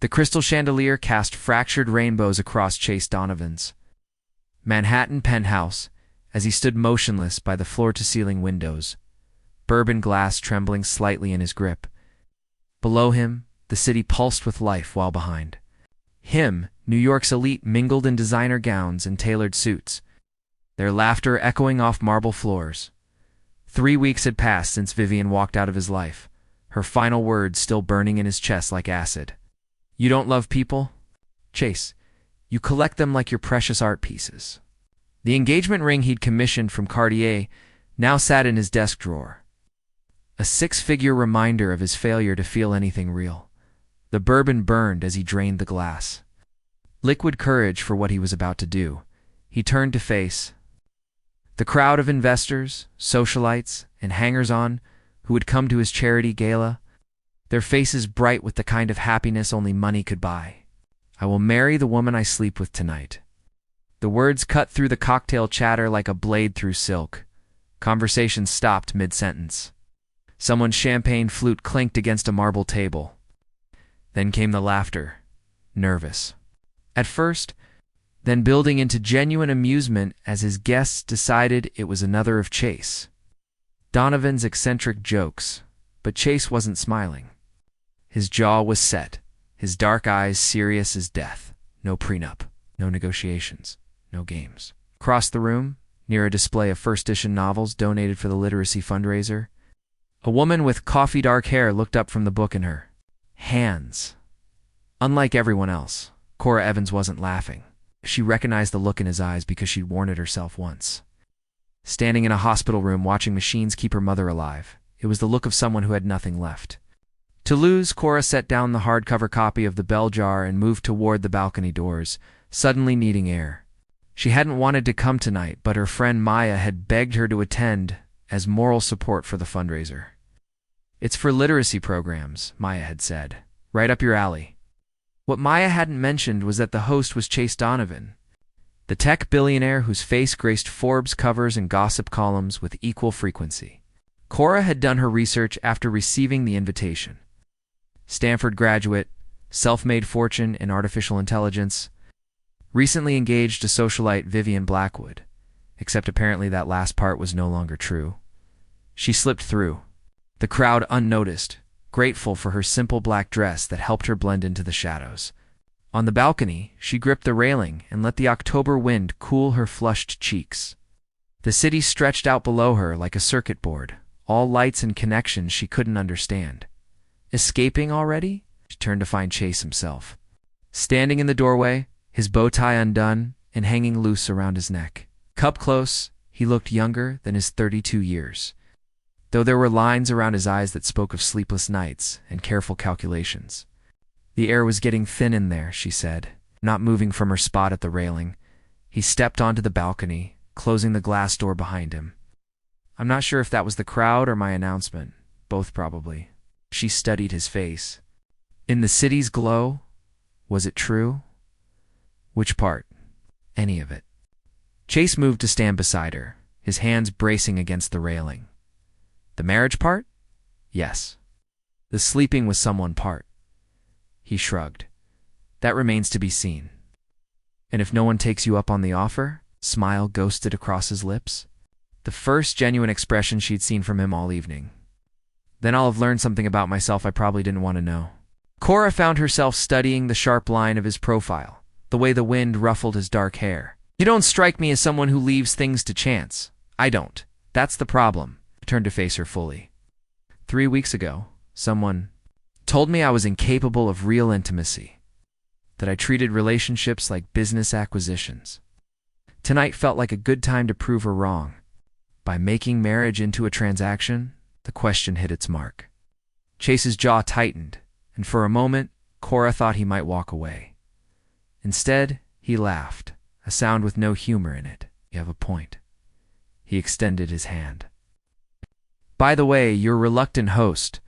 The crystal chandelier cast fractured rainbows across Chase Donovan's Manhattan penthouse as he stood motionless by the floor-to-ceiling windows, bourbon glass trembling slightly in his grip. Below him, the city pulsed with life, while behind him, New York's elite mingled in designer gowns and tailored suits, their laughter echoing off marble floors. 3 weeks had passed since Vivian walked out of his life, her final words still burning in his chest like acid. "You don't love people, Chase. You collect them like your precious art pieces." The engagement ring he'd commissioned from Cartier now sat in his desk drawer, a six-figure reminder of his failure to feel anything real. The bourbon burned as he drained the glass. Liquid courage for what he was about to do, he turned to face the crowd of investors, socialites, and hangers-on who had come to his charity gala, their faces bright with the kind of happiness only money could buy. "I will marry the woman I sleep with tonight." The words cut through the cocktail chatter like a blade through silk. Conversation stopped mid-sentence. Someone's champagne flute clinked against a marble table. Then came the laughter, nervous at first, then building into genuine amusement as his guests decided it was another of Chase Donovan's eccentric jokes. But Chase wasn't smiling. His jaw was set, his dark eyes serious as death. No prenup, no negotiations, no games. Across the room, near a display of first-edition novels donated for the literacy fundraiser, a woman with coffee-dark hair looked up from the book in her hands. Unlike everyone else, Kora Evans wasn't laughing. She recognized the look in his eyes because she'd worn it herself once. Standing in a hospital room watching machines keep her mother alive, it was the look of someone who had nothing left to lose. Kora set down the hardcover copy of The Bell Jar and moved toward the balcony doors, suddenly needing air. She hadn't wanted to come tonight, but her friend Maya had begged her to attend as moral support for the fundraiser. "It's for literacy programs," Maya had said. "Right up your alley." What Maya hadn't mentioned was that the host was Chase Donovan, the tech billionaire whose face graced Forbes covers and gossip columns with equal frequency. Kora had done her research after receiving the invitation. Stanford graduate, self-made fortune in artificial intelligence, recently engaged to socialite Vivian Blackwood, except apparently that last part was no longer true. She slipped through the crowd unnoticed, grateful for her simple black dress that helped her blend into the shadows. On the balcony, she gripped the railing and let the October wind cool her flushed cheeks. The city stretched out below her like a circuit board, all lights and connections she couldn't understand. Escaping already? She turned to find Chase himself, standing in the doorway, his bow tie undone and hanging loose around his neck. Up close, he looked younger than his 32 years, though there were lines around his eyes that spoke of sleepless nights and careful calculations. "The air was getting thin in there," she said, not moving from her spot at the railing. He stepped onto the balcony, closing the glass door behind him. "I'm not sure if that was the crowd or my announcement. Both probably." She studied his face. In the city's glow, was it true? Which part? Any of it. Chase moved to stand beside her, his hands bracing against the railing. The marriage part? Yes. The sleeping with someone part. He shrugged. That remains to be seen. And if no one takes you up on the offer? Smile ghosted across his lips. The first genuine expression she'd seen from him all evening. Then I'll have learned something about myself I probably didn't want to know. Kora found herself studying the sharp line of his profile, the way the wind ruffled his dark hair. "You don't strike me as someone who leaves things to chance." "I don't. That's the problem." He turned to face her fully. 3 weeks ago, someone told me I was incapable of real intimacy, that I treated relationships like business acquisitions. Tonight felt like a good time to prove her wrong. By making marriage into a transaction, the question hit its mark. Chase's jaw tightened, and for a moment, Kora thought he might walk away. Instead, he laughed, a sound with no humor in it. "You have a point." He extended his hand. "By the way, your reluctant host."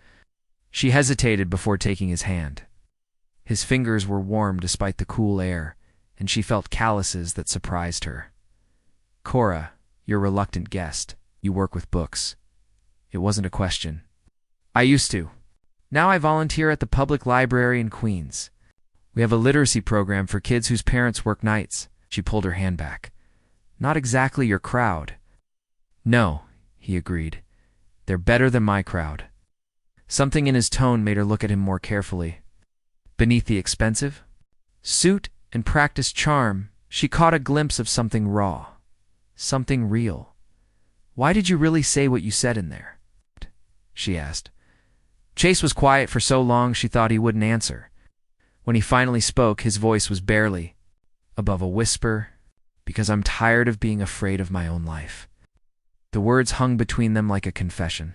She hesitated before taking his hand. His fingers were warm despite the cool air, and she felt calluses that surprised her. "Kora, your reluctant guest. You work with books." It wasn't a question. "I used to. Now I volunteer at the public library in Queens." We have a literacy program for kids whose parents work nights. She pulled her hand back. Not exactly your crowd. No, he agreed. They're better than my crowd. Something in his tone made her look at him more carefully. Beneath the expensive suit and practiced charm, she caught a glimpse of something raw, something real. Why did you really say what you said in there? She asked. Chase was quiet for so long she thought he wouldn't answer. When he finally spoke, his voice was barely above a whisper, because I'm tired of being afraid of my own life. The words hung between them like a confession.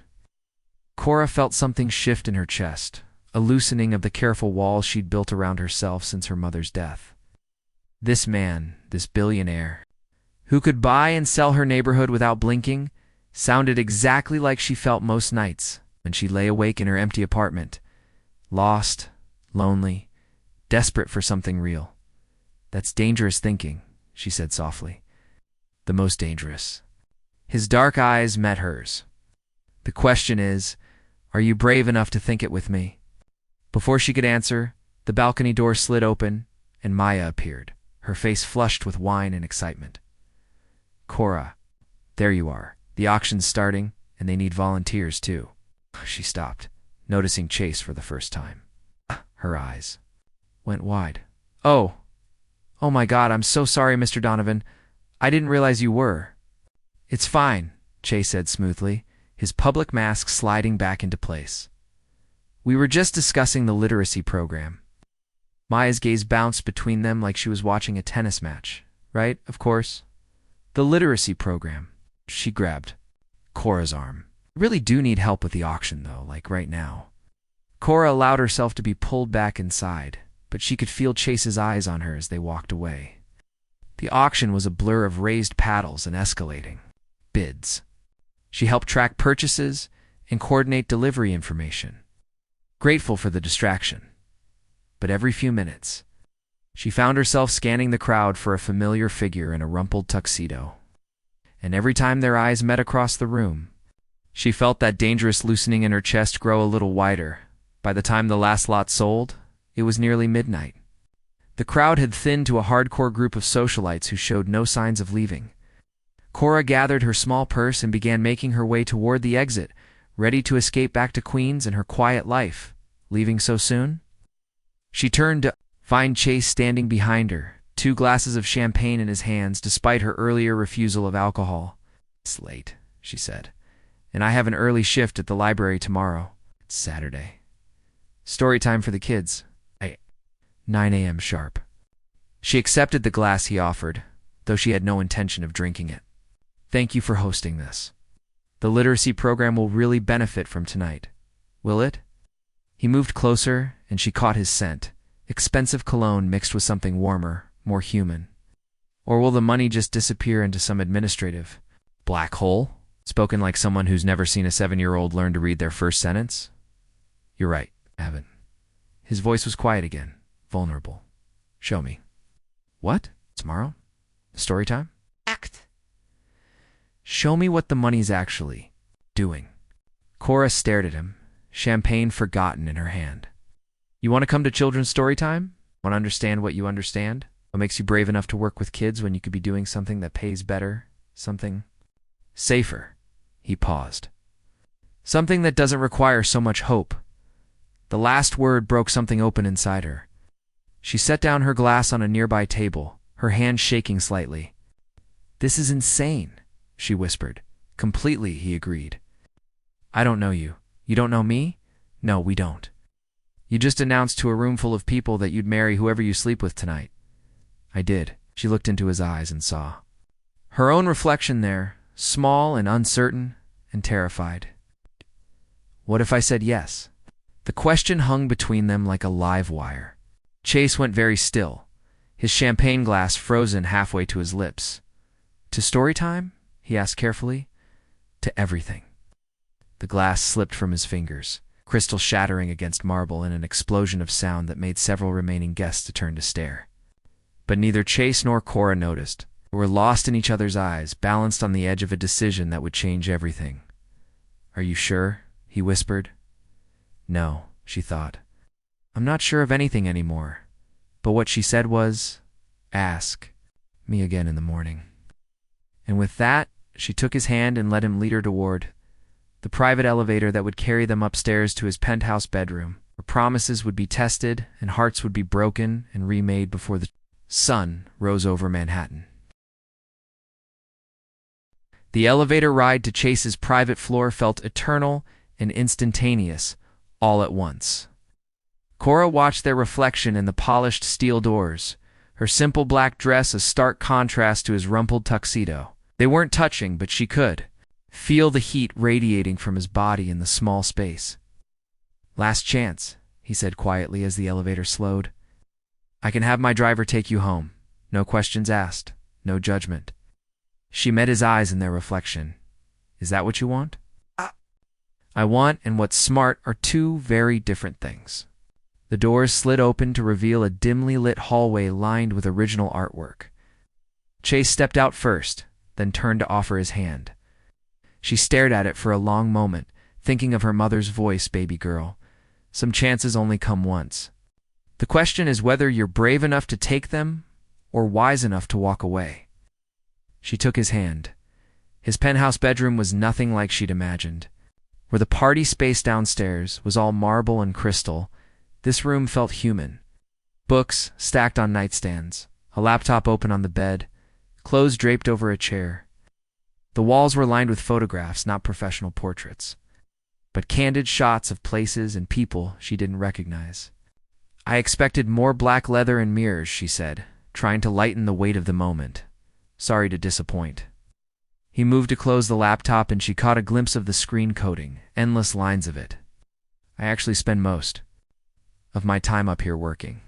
Kora felt something shift in her chest, a loosening of the careful walls she'd built around herself since her mother's death. This man, this billionaire, who could buy and sell her neighborhood without blinking, sounded exactly like she felt most nights when she lay awake in her empty apartment, lost, lonely, desperate for something real. That's dangerous thinking, she said softly. The most dangerous. His dark eyes met hers. The question is, are you brave enough to think it with me? Before she could answer, the balcony door slid open, and Maya appeared, her face flushed with wine and excitement. Kora, there you are. The auction's starting, and they need volunteers, too. She stopped, noticing Chase for the first time. Her eyes went wide. Oh my God, I'm so sorry, Mr. Donovan. I didn't realize you were. It's fine, Chase said smoothly, his public mask sliding back into place. We were just discussing the literacy program. Maya's gaze bounced between them like she was watching a tennis match. Right, of course. The literacy program. She grabbed Kora's arm. I really do need help with the auction, though, like right now. Kora allowed herself to be pulled back inside, but she could feel Chase's eyes on her as they walked away. The auction was a blur of raised paddles and escalating bids. She helped track purchases and coordinate delivery information, grateful for the distraction. But every few minutes, she found herself scanning the crowd for a familiar figure in a rumpled tuxedo. And every time their eyes met across the room, she felt that dangerous loosening in her chest grow a little wider. By the time the last lot sold, it was nearly midnight. The crowd had thinned to a hardcore group of socialites who showed no signs of leaving. Kora gathered her small purse and began making her way toward the exit, ready to escape back to Queens and her quiet life. Leaving so soon? She turned to find Chase standing behind her, 2 glasses of champagne in his hands despite her earlier refusal of alcohol. It's late, she said, and I have an early shift at the library tomorrow. It's Saturday. Story time for the kids. 9 a.m. sharp. She accepted the glass he offered, though she had no intention of drinking it. Thank you for hosting this. The literacy program will really benefit from tonight. Will it? He moved closer, and she caught his scent, expensive cologne mixed with something warmer, more human. Or will the money just disappear into some administrative black hole? Spoken like someone who's never seen a 7-year-old learn to read their first sentence. You're right, I haven't. His voice was quiet again, vulnerable. Show me. What? Tomorrow? Story time? Act. Show me what the money's actually doing. Kora stared at him, champagne forgotten in her hand. You want to come to children's story time? Want to understand what you understand? What makes you brave enough to work with kids when you could be doing something that pays better? Something safer. He paused. Something that doesn't require so much hope. The last word broke something open inside her. She set down her glass on a nearby table, her hand shaking slightly. This is insane, she whispered. Completely, he agreed. I don't know you. You don't know me? No, we don't. You just announced to a room full of people that you'd marry whoever you sleep with tonight. I did. She looked into his eyes and saw her own reflection there, small and uncertain and terrified. What if I said yes? The question hung between them like a live wire. Chase went very still, his champagne glass frozen halfway to his lips. To story time? He asked carefully. To everything. The glass slipped from his fingers, crystal shattering against marble in an explosion of sound that made several remaining guests to turn to stare. But neither Chase nor Kora noticed. They were lost in each other's eyes, balanced on the edge of a decision that would change everything. Are you sure? He whispered. No, she thought. I'm not sure of anything anymore. But what she said was, "Ask me again in the morning." And with that, she took his hand and let him lead her toward the private elevator that would carry them upstairs to his penthouse bedroom, where promises would be tested and hearts would be broken and remade before the sun rose over Manhattan. The elevator ride to Chase's private floor felt eternal and instantaneous all at once. Kora watched their reflection in the polished steel doors, her simple black dress a stark contrast to his rumpled tuxedo. They weren't touching, but she could feel the heat radiating from his body in the small space. "Last chance," he said quietly as the elevator slowed. "I can have my driver take you home. No questions asked, no judgment." She met his eyes in their reflection. "Is that what you want?" "I want and what's smart are two very different things." The doors slid open to reveal a dimly lit hallway lined with original artwork. Chase stepped out first, then turned to offer his hand. She stared at it for a long moment, thinking of her mother's voice, "Baby girl, some chances only come once. The question is whether you're brave enough to take them or wise enough to walk away." She took his hand. His penthouse bedroom was nothing like she'd imagined. Where the party space downstairs was all marble and crystal, this room felt human. Books stacked on nightstands, a laptop open on the bed, clothes draped over a chair. The walls were lined with photographs, not professional portraits, but candid shots of places and people she didn't recognize. "I expected more black leather and mirrors," she said, trying to lighten the weight of the moment. "Sorry to disappoint." He moved to close the laptop and she caught a glimpse of the screen coating, endless lines of it. "I actually spend most of my time up here working.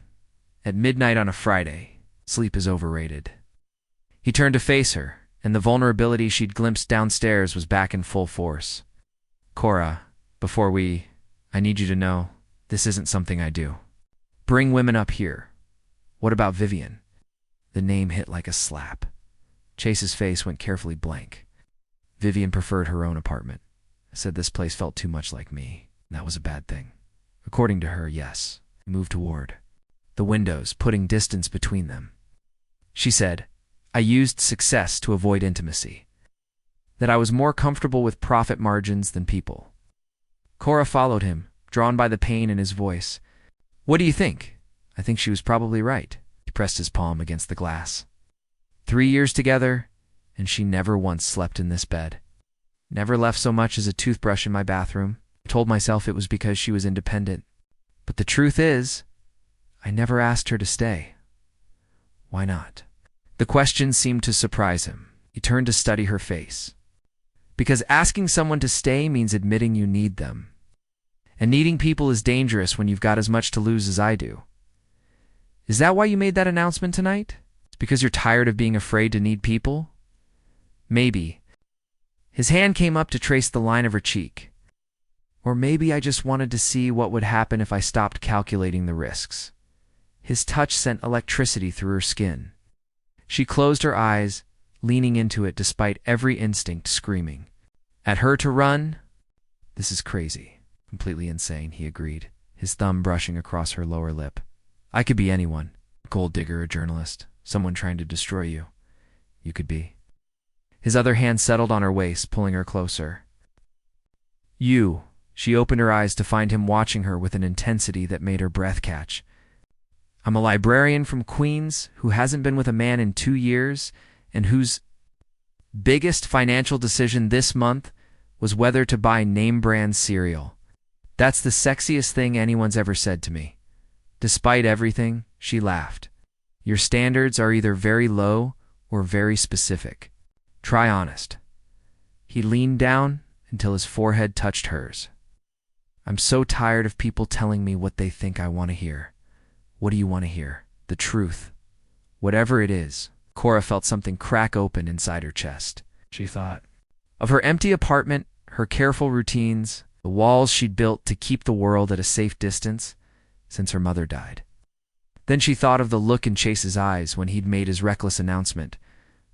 At midnight on a Friday, sleep is overrated." He turned to face her, and the vulnerability she'd glimpsed downstairs was back in full force. "Kora, I need you to know, this isn't something I do. Bring women up here. What about Vivian?" The name hit like a slap. Chase's face went carefully blank. "Vivian preferred her own apartment. Said this place felt too much like me, and that was a bad thing. According to her, yes." He moved toward the windows, putting distance between them. She said, "I used success to avoid intimacy. That I was more comfortable with profit margins than people." Kora followed him, drawn by the pain in his voice. "What do you think?" "I think she was probably right." He pressed his palm against the glass. 3 years together, and she never once slept in this bed. Never left so much as a toothbrush in my bathroom. I told myself it was because she was independent. But the truth is, I never asked her to stay. Why not? The question seemed to surprise him. He turned to study her face. "Because asking someone to stay means admitting you need them. And needing people is dangerous when you've got as much to lose as I do. Is that why you made that announcement tonight? It's because you're tired of being afraid to need people?" "Maybe." His hand came up to trace the line of her cheek. "Or maybe I just wanted to see what would happen if I stopped calculating the risks." His touch sent electricity through her skin. She closed her eyes, leaning into it despite every instinct screaming at her to run. "This is crazy, completely insane," he agreed, his thumb brushing across her lower lip. "I could be anyone. A gold digger, a journalist, someone trying to destroy you. You could be." His other hand settled on her waist, pulling her closer. "You." She opened her eyes to find him watching her with an intensity that made her breath catch. "I'm a librarian from Queens who hasn't been with a man in 2 years and whose biggest financial decision this month was whether to buy name-brand cereal. That's the sexiest thing anyone's ever said to me." Despite everything, she laughed. "Your standards are either very low or very specific. Try honest." He leaned down until his forehead touched hers. "I'm so tired of people telling me what they think I want to hear." "What do you want to hear?" "The truth. Whatever it is." Kora felt something crack open inside her chest. She thought of her empty apartment, her careful routines, the walls she'd built to keep the world at a safe distance since her mother died. Then she thought of the look in Chase's eyes when he'd made his reckless announcement,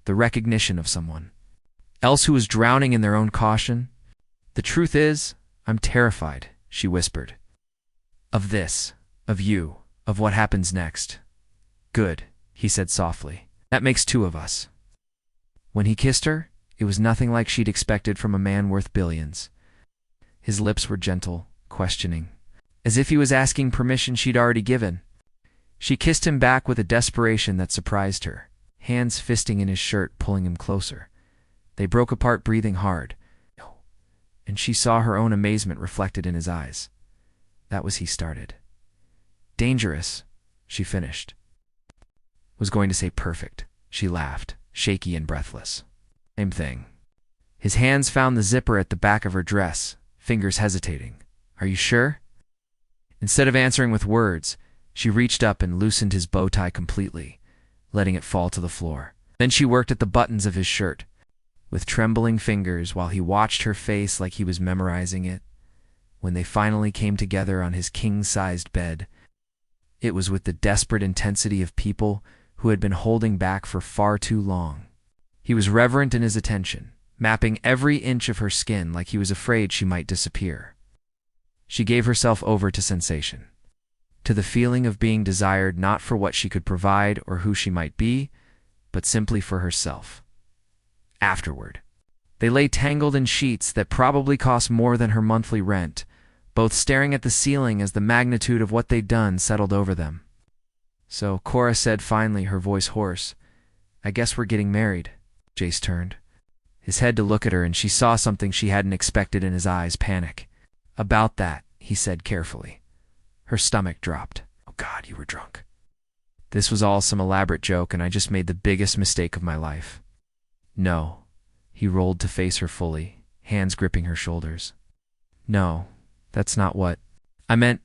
the recognition of someone else who was drowning in their own caution. "The truth is, I'm terrified," she whispered. "Of this, of you, of what happens next. Good, he said softly. That makes two of us. When he kissed her, it was nothing like she'd expected from a man worth billions. His lips were gentle, questioning, as if he was asking permission she'd already given. She kissed him back with a desperation that surprised her, hands fisting in his shirt, pulling him closer. They broke apart, breathing hard, and she saw her own amazement reflected in his eyes. That was he started. Dangerous, she finished. Was going to say perfect. She laughed, shaky and breathless. Same thing. His hands found the zipper at the back of her dress, fingers hesitating. Are you sure? Instead of answering with words, she reached up and loosened his bow tie completely, letting it fall to the floor. Then she worked at the buttons of his shirt, with trembling fingers while he watched her face like he was memorizing it. When they finally came together on his king-sized bed, it was with the desperate intensity of people who had been holding back for far too long. He was reverent in his attention, mapping every inch of her skin like he was afraid she might disappear. She gave herself over to sensation, to the feeling of being desired not for what she could provide or who she might be, but simply for herself. Afterward, they lay tangled in sheets that probably cost more than her monthly rent, both staring at the ceiling as the magnitude of what they'd done settled over them. So Kora said finally, her voice hoarse, I guess we're getting married. Chase turned his head to look at her, and she saw something she hadn't expected in his eyes, panic. About that, he said carefully. Her stomach dropped. Oh God, you were drunk. This was all some elaborate joke, and I just made the biggest mistake of my life. No. He rolled to face her fully, hands gripping her shoulders. No, that's not what. I meant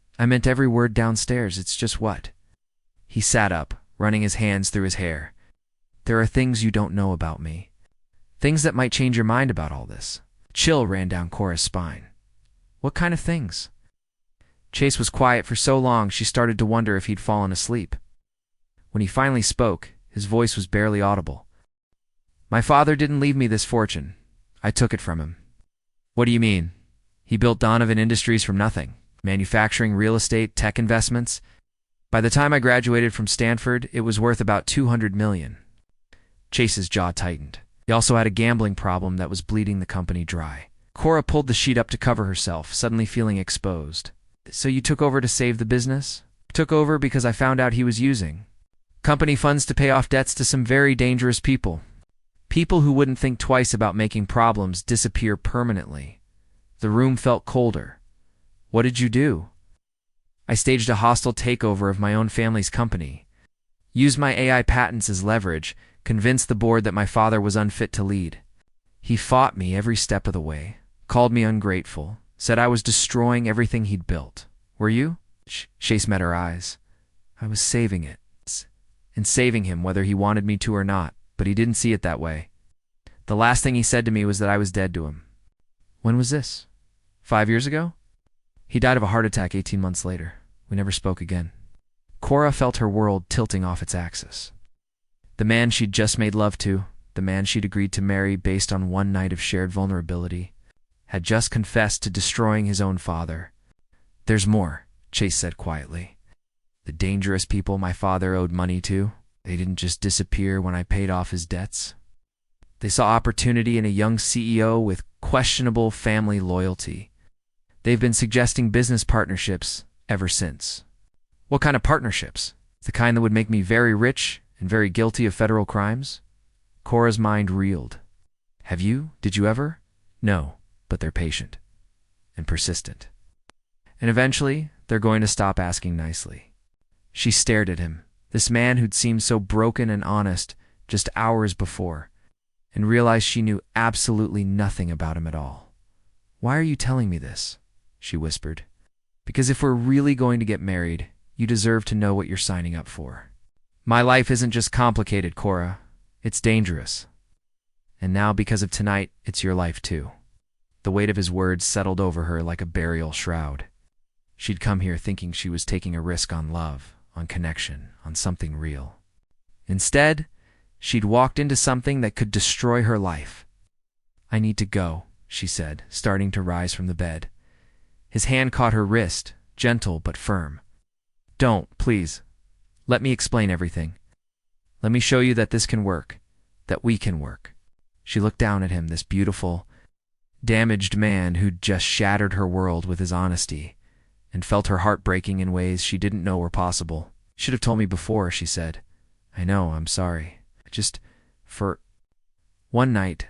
every word downstairs. It's just what. He sat up, running his hands through his hair. There are things you don't know about me. Things that might change your mind about all this. Chill ran down Kora's spine. What kind of things? Chase was quiet for so long she started to wonder if he'd fallen asleep. When he finally spoke, his voice was barely audible. My father didn't leave me this fortune. I took it from him. What do you mean? He built Donovan Industries from nothing. Manufacturing, real estate, tech investments. By the time I graduated from Stanford, it was worth about $200 million. Chase's jaw tightened. He also had a gambling problem that was bleeding the company dry. Kora pulled the sheet up to cover herself, suddenly feeling exposed. So you took over to save the business? Took over because I found out he was using company funds to pay off debts to some very dangerous people. People who wouldn't think twice about making problems disappear permanently. The room felt colder. What did you do? I staged a hostile takeover of my own family's company. Used my AI patents as leverage, convinced the board that my father was unfit to lead. He fought me every step of the way, called me ungrateful, said I was destroying everything he'd built. Were you? Chase met her eyes. I was saving it. And saving him whether he wanted me to or not, but he didn't see it that way. The last thing he said to me was that I was dead to him. When was this? 5 years ago? He died of a heart attack 18 months later. We never spoke again. Kora felt her world tilting off its axis. The man she'd just made love to, the man she'd agreed to marry based on one night of shared vulnerability, had just confessed to destroying his own father. There's more, Chase said quietly. The dangerous people my father owed money to, they didn't just disappear when I paid off his debts. They saw opportunity in a young CEO with questionable family loyalty. They've been suggesting business partnerships ever since. What kind of partnerships? The kind that would make me very rich and very guilty of federal crimes? Kora's mind reeled. Have you? Did you ever? No, but they're patient and persistent. And eventually, they're going to stop asking nicely. She stared at him, this man who'd seemed so broken and honest just hours before, and realized she knew absolutely nothing about him at all. Why are you telling me this? She whispered. Because if we're really going to get married, you deserve to know what you're signing up for. My life isn't just complicated, Kora. It's dangerous. And now, because of tonight, it's your life too. The weight of his words settled over her like a burial shroud. She'd come here thinking she was taking a risk on love, on connection, on something real. Instead, she'd walked into something that could destroy her life. I need to go, she said, starting to rise from the bed. His hand caught her wrist, gentle but firm. Don't, please. Let me explain everything. Let me show you that this can work, that we can work. She looked down at him, this beautiful, damaged man who'd just shattered her world with his honesty, and felt her heart breaking in ways she didn't know were possible. Should have told me before, she said. I know, I'm sorry. Just for one night,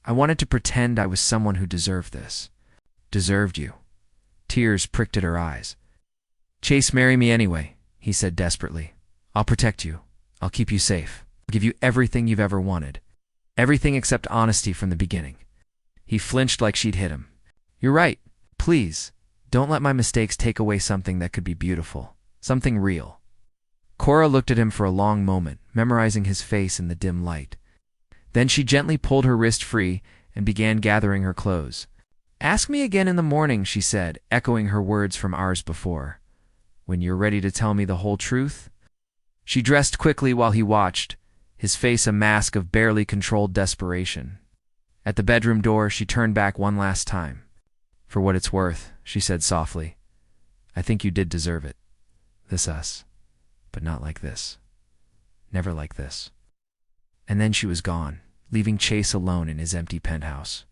I wanted to pretend I was someone who deserved this. Deserved you. Tears pricked at her eyes. Chase, marry me anyway, he said desperately. I'll protect you. I'll keep you safe. I'll give you everything you've ever wanted. Everything except honesty from the beginning. He flinched like she'd hit him. You're right. Please, don't let my mistakes take away something that could be beautiful. Something real. Kora looked at him for a long moment, memorizing his face in the dim light. Then she gently pulled her wrist free and began gathering her clothes. Ask me again in the morning, she said, echoing her words from hours before. When you're ready to tell me the whole truth? She dressed quickly while he watched, his face a mask of barely controlled desperation. At the bedroom door, she turned back one last time. For what it's worth, she said softly. I think you did deserve it. This us. But not like this. Never like this. And then she was gone, leaving Chase alone in his empty penthouse.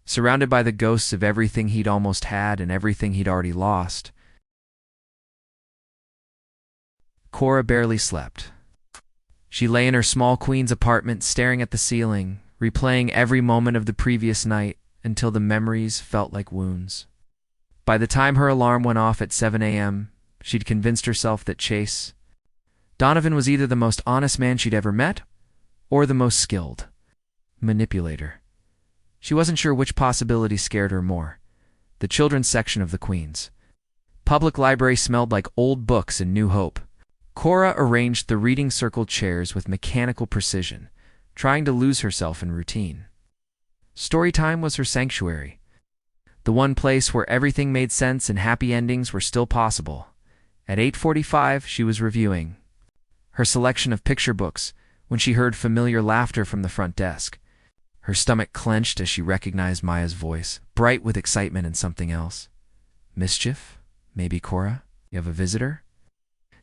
Surrounded by the ghosts of everything he'd almost had and everything he'd already lost, Kora barely slept. She lay in her small queen's apartment, staring at the ceiling, replaying every moment of the previous night until the memories felt like wounds. By the time her alarm went off at 7 a.m., she'd convinced herself that Chase Donovan was either the most honest man she'd ever met or the most skilled manipulator. She wasn't sure which possibility scared her more. The children's section of the Queen's public library smelled like old books and new hope. Kora arranged the reading circle chairs with mechanical precision, trying to lose herself in routine. Storytime was her sanctuary, the one place where everything made sense and happy endings were still possible. At 8:45, she was reviewing her selection of picture books when she heard familiar laughter from the front desk. Her stomach clenched as she recognized Maya's voice, bright with excitement and something else. Mischief? Maybe Kora? You have a visitor?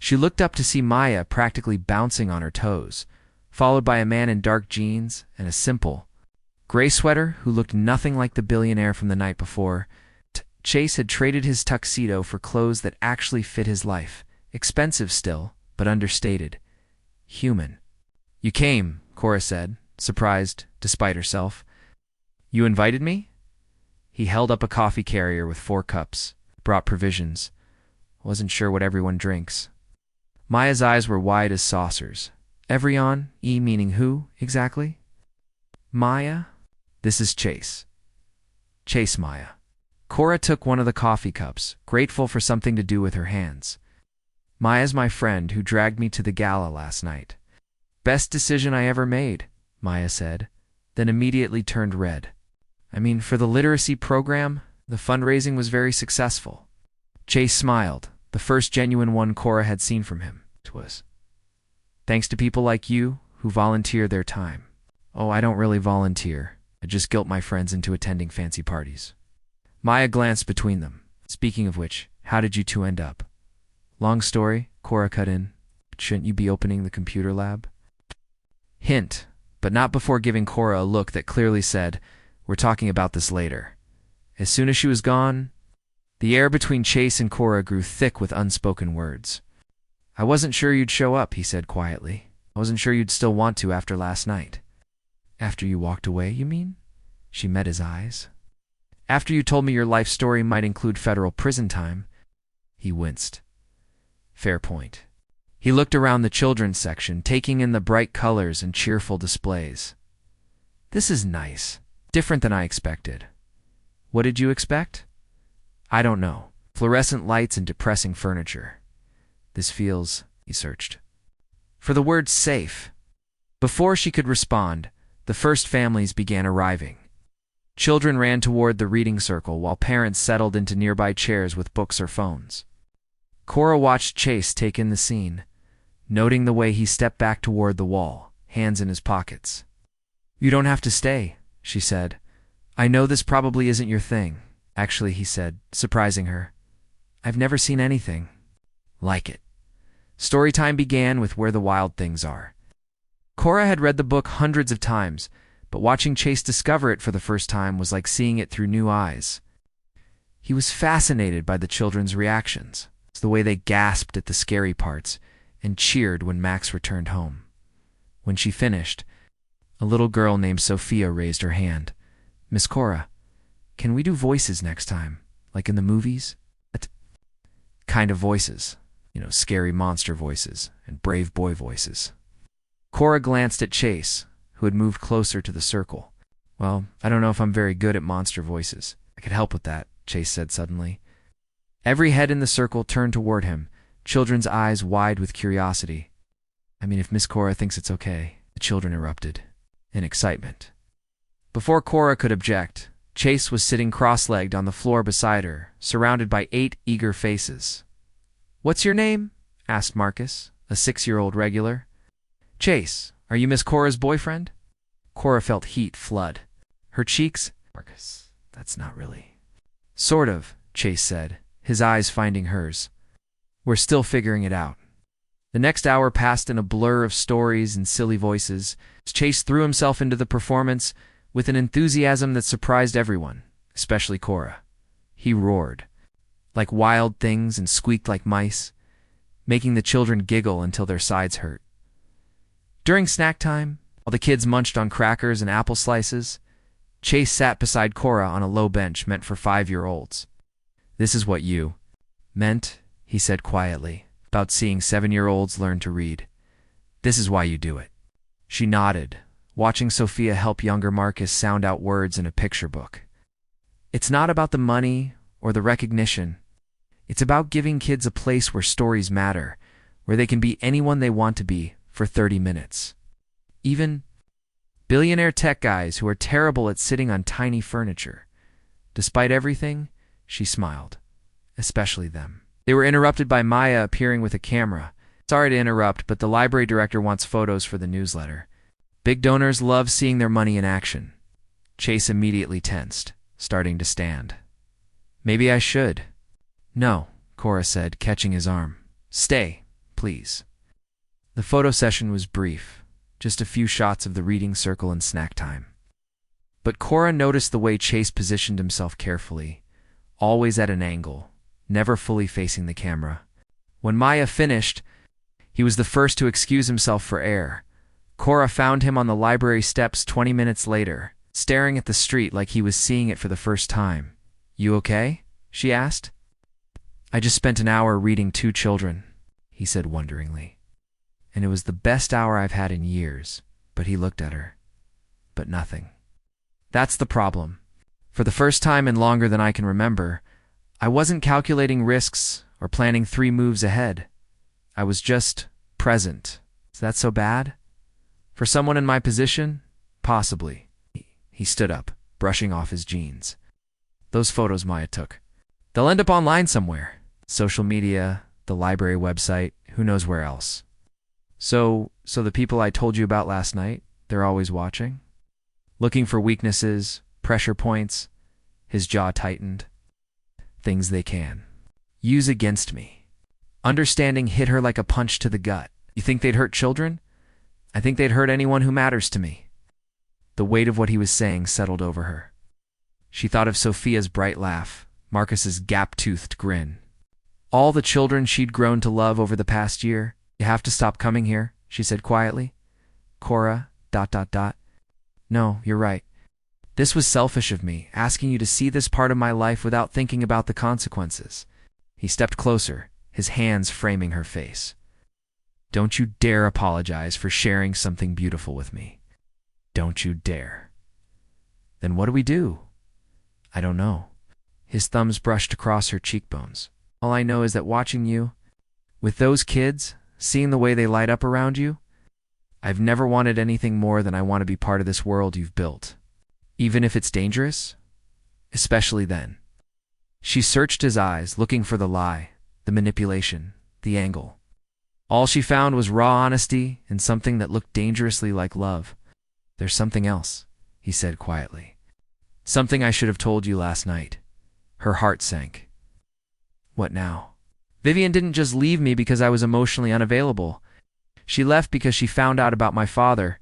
She looked up to see Maya practically bouncing on her toes, followed by a man in dark jeans and a simple gray sweater who looked nothing like the billionaire from the night before. Chase had traded his tuxedo for clothes that actually fit his life. Expensive still, but understated. Human. You came, Kora said, surprised despite herself. You invited me? He held up a coffee carrier with 4 cups, brought provisions. Wasn't sure what everyone drinks. Maya's eyes were wide as saucers. Everyone, E meaning who, exactly? Maya? This is Chase. Chase Maya. Kora took one of the coffee cups, grateful for something to do with her hands. Maya's my friend who dragged me to the gala last night. Best decision I ever made, Maya said, then immediately turned red. I mean, for the literacy program, the fundraising was very successful. Chase smiled, the first genuine one Kora had seen from him. It was thanks to people like you who volunteer their time. Oh, I don't really volunteer. I just guilt my friends into attending fancy parties. Maya glanced between them. Speaking of which, how did you two end up? Long story, Kora cut in. Shouldn't you be opening the computer lab? Hint, but not before giving Kora a look that clearly said, we're talking about this later. As soon as she was gone, the air between Chase and Kora grew thick with unspoken words. I wasn't sure you'd show up, he said quietly. I wasn't sure you'd still want to after last night. After you walked away, you mean? She met his eyes. After you told me your life story might include federal prison time. He winced. Fair point. He looked around the children's section, taking in the bright colors and cheerful displays. This is nice. Different than I expected. What did you expect? I don't know. Fluorescent lights and depressing furniture. This feels, he searched for the word safe. Before she could respond, the first families began arriving. Children ran toward the reading circle while parents settled into nearby chairs with books or phones. Kora watched Chase take in the scene, noting the way he stepped back toward the wall, hands in his pockets. You don't have to stay, she said. I know this probably isn't your thing. Actually, he said, surprising her. I've never seen anything like it. Storytime began with Where the Wild Things Are, Kora had read the book hundreds of times, but watching Chase discover it for the first time was like seeing it through new eyes. He was fascinated by the children's reactions, the way they gasped at the scary parts and cheered when Max returned home. When she finished, a little girl named Sophia raised her hand. "Miss Kora, can we do voices next time, like in the movies?" Kind of voices, scary monster voices and brave boy voices. Kora glanced at Chase, who had moved closer to the circle. "Well, I don't know if I'm very good at monster voices. I could help with that," Chase said suddenly. Every head in the circle turned toward him, children's eyes wide with curiosity. If Miss Kora thinks it's okay," the children erupted, in excitement. Before Kora could object, Chase was sitting cross-legged on the floor beside her, surrounded by 8 eager faces. "What's your name?" asked Marcus, a 6-year-old regular. "Chase, are you Miss Kora's boyfriend?" Kora felt heat flood. Her cheeks. "Marcus, that's not really." "Sort of," Chase said, his eyes finding hers. "We're still figuring it out." The next hour passed in a blur of stories and silly voices. Chase threw himself into the performance with an enthusiasm that surprised everyone, especially Kora. He roared like wild things and squeaked like mice, making the children giggle until their sides hurt. During snack time, while the kids munched on crackers and apple slices, Chase sat beside Kora on a low bench meant for 5-year-olds. "This is what you meant," he said quietly, about seeing 7-year-olds learn to read. "This is why you do it." She nodded, watching Sophia help younger Marcus sound out words in a picture book. "It's not about the money or the recognition. It's about giving kids a place where stories matter, where they can be anyone they want to be for 30 minutes. Even billionaire tech guys who are terrible at sitting on tiny furniture." Despite everything, she smiled. Especially them. They were interrupted by Maya appearing with a camera. "Sorry to interrupt, but the library director wants photos for the newsletter. Big donors love seeing their money in action." Chase immediately tensed, starting to stand. "Maybe I should." "No," Kora said, catching his arm. "Stay, please." The photo session was brief, just a few shots of the reading circle and snack time. But Kora noticed the way Chase positioned himself carefully, always at an angle, never fully facing the camera. When Maya finished, he was the first to excuse himself for air. Kora found him on the library steps 20 minutes later, staring at the street like he was seeing it for the first time. "You okay?" she asked. "I just spent an hour reading 2 children," he said wonderingly. "And it was the best hour I've had in years." But he looked at her. But nothing. "That's the problem. For the first time in longer than I can remember, I wasn't calculating risks or planning 3 moves ahead. I was just present. Is that so bad? For someone in my position? Possibly." He stood up, brushing off his jeans. "Those photos Maya took. They'll end up online somewhere. Social media, the library website, who knows where else. So the people I told you about last night, they're always watching? Looking for weaknesses, pressure points." His jaw tightened. "Things they can use against me." Understanding hit her like a punch to the gut. "You think they'd hurt children? I think they'd hurt anyone who matters to me." The weight of what he was saying settled over her. She thought of Sophia's bright laugh, Marcus's gap-toothed grin. All the children she'd grown to love over the past year. "You have to stop coming here," she said quietly. "Kora, ... No, you're right. This was selfish of me, asking you to see this part of my life without thinking about the consequences." He stepped closer, his hands framing her face. "Don't you dare apologize for sharing something beautiful with me. Don't you dare." "Then what do we do?" "I don't know." His thumbs brushed across her cheekbones. "All I know is that watching you, with those kids, seeing the way they light up around you, I've never wanted anything more than I want to be part of this world you've built. Even if it's dangerous? Especially then." She searched his eyes, looking for the lie, the manipulation, the angle. All she found was raw honesty and something that looked dangerously like love. "There's something else," he said quietly. "Something I should have told you last night." Her heart sank. "What now?" "Vivian didn't just leave me because I was emotionally unavailable. She left because she found out about my father,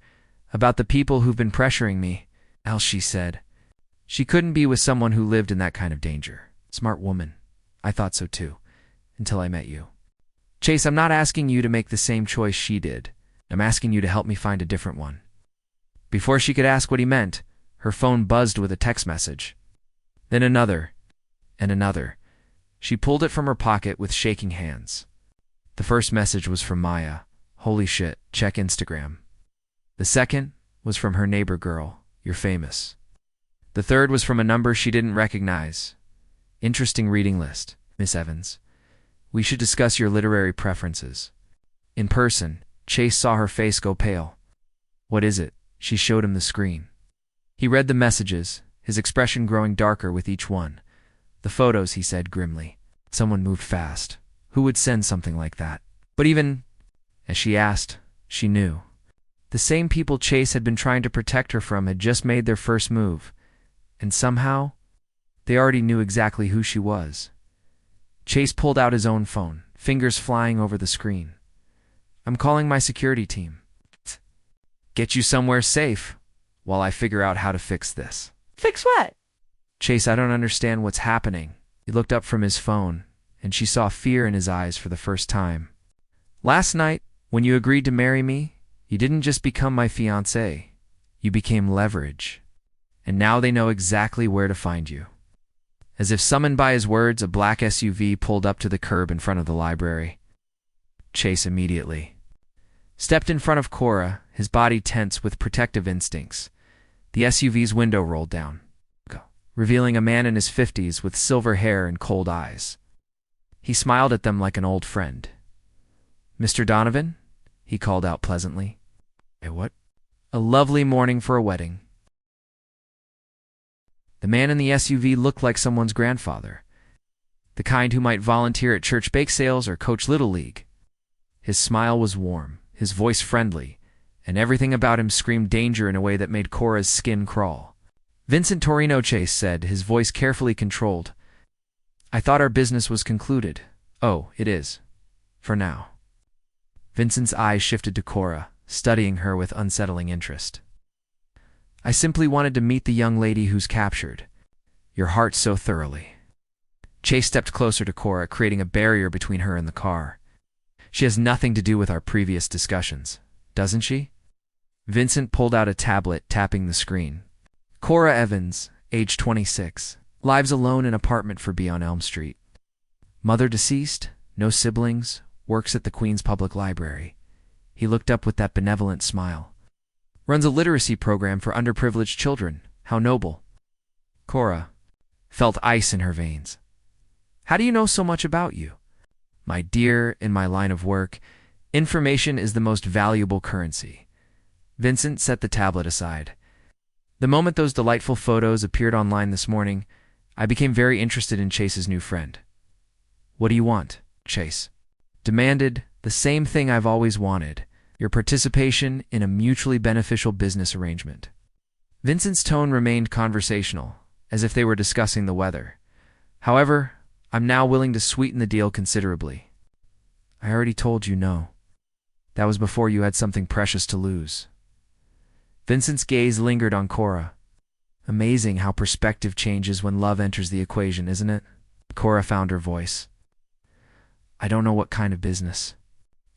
about the people who've been pressuring me. Else, she said, she couldn't be with someone who lived in that kind of danger. Smart woman. I thought so too, until I met you. Chase, I'm not asking you to make the same choice she did. I'm asking you to help me find a different one. Before she could ask what he meant, her phone buzzed with a text message. Then another, and another. She pulled it from her pocket with shaking hands. The first message was from Maya. Holy shit, check Instagram. The second was from her neighbor girl. You're famous. The third was from a number she didn't recognize. Interesting reading list, Miss Evans. We should discuss your literary preferences. In person, Chase saw her face go pale. What is it? She showed him the screen. He read the messages, his expression growing darker with each one. The photos, he said grimly. Someone moved fast. Who would send something like that? But even as she asked, she knew. The same people Chase had been trying to protect her from had just made their first move, and somehow, they already knew exactly who she was. Chase pulled out his own phone, fingers flying over the screen. I'm calling my security team. Get you somewhere safe while I figure out how to fix this. Fix what? Chase, I don't understand what's happening. He looked up from his phone, and she saw fear in his eyes for the first time. Last night, when you agreed to marry me, you didn't just become my fiancé. You became leverage. And now they know exactly where to find you. As if summoned by his words, a black SUV pulled up to the curb in front of the library. Chase immediately stepped in front of Kora, his body tense with protective instincts. The SUV's window rolled down, revealing a man in his 50s with silver hair and cold eyes. He smiled at them like an old friend. Mr. Donovan? He called out pleasantly. Hey, what? A lovely morning for a wedding. The man in the SUV looked like someone's grandfather, the kind who might volunteer at church bake sales or coach Little League. His smile was warm, his voice friendly, and everything about him screamed danger in a way that made Kora's skin crawl. Vincent Torino, Chase said, his voice carefully controlled. I thought our business was concluded. Oh, it is. For now. Vincent's eyes shifted to Kora, studying her with unsettling interest. I simply wanted to meet the young lady who's captured your heart so thoroughly. Chase stepped closer to Kora, creating a barrier between her and the car. She has nothing to do with our previous discussions, doesn't she? Vincent pulled out a tablet, tapping the screen. Kora Evans, age 26, lives alone in apartment for B on Elm Street. Mother deceased, no siblings, works at the Queen's Public Library. He looked up with that benevolent smile. Runs a literacy program for underprivileged children. How noble. Kora felt ice in her veins. How do you know so much about you? My dear, in my line of work, information is the most valuable currency. Vincent set the tablet aside. The moment those delightful photos appeared online this morning, I became very interested in Chase's new friend. What do you want, Chase? Demanded the same thing I've always wanted. Your participation in a mutually beneficial business arrangement. Vincent's tone remained conversational, as if they were discussing the weather. However, I'm now willing to sweeten the deal considerably. I already told you no. That was before you had something precious to lose. Vincent's gaze lingered on Kora. Amazing how perspective changes when love enters the equation, isn't it? Kora found her voice. I don't know what kind of business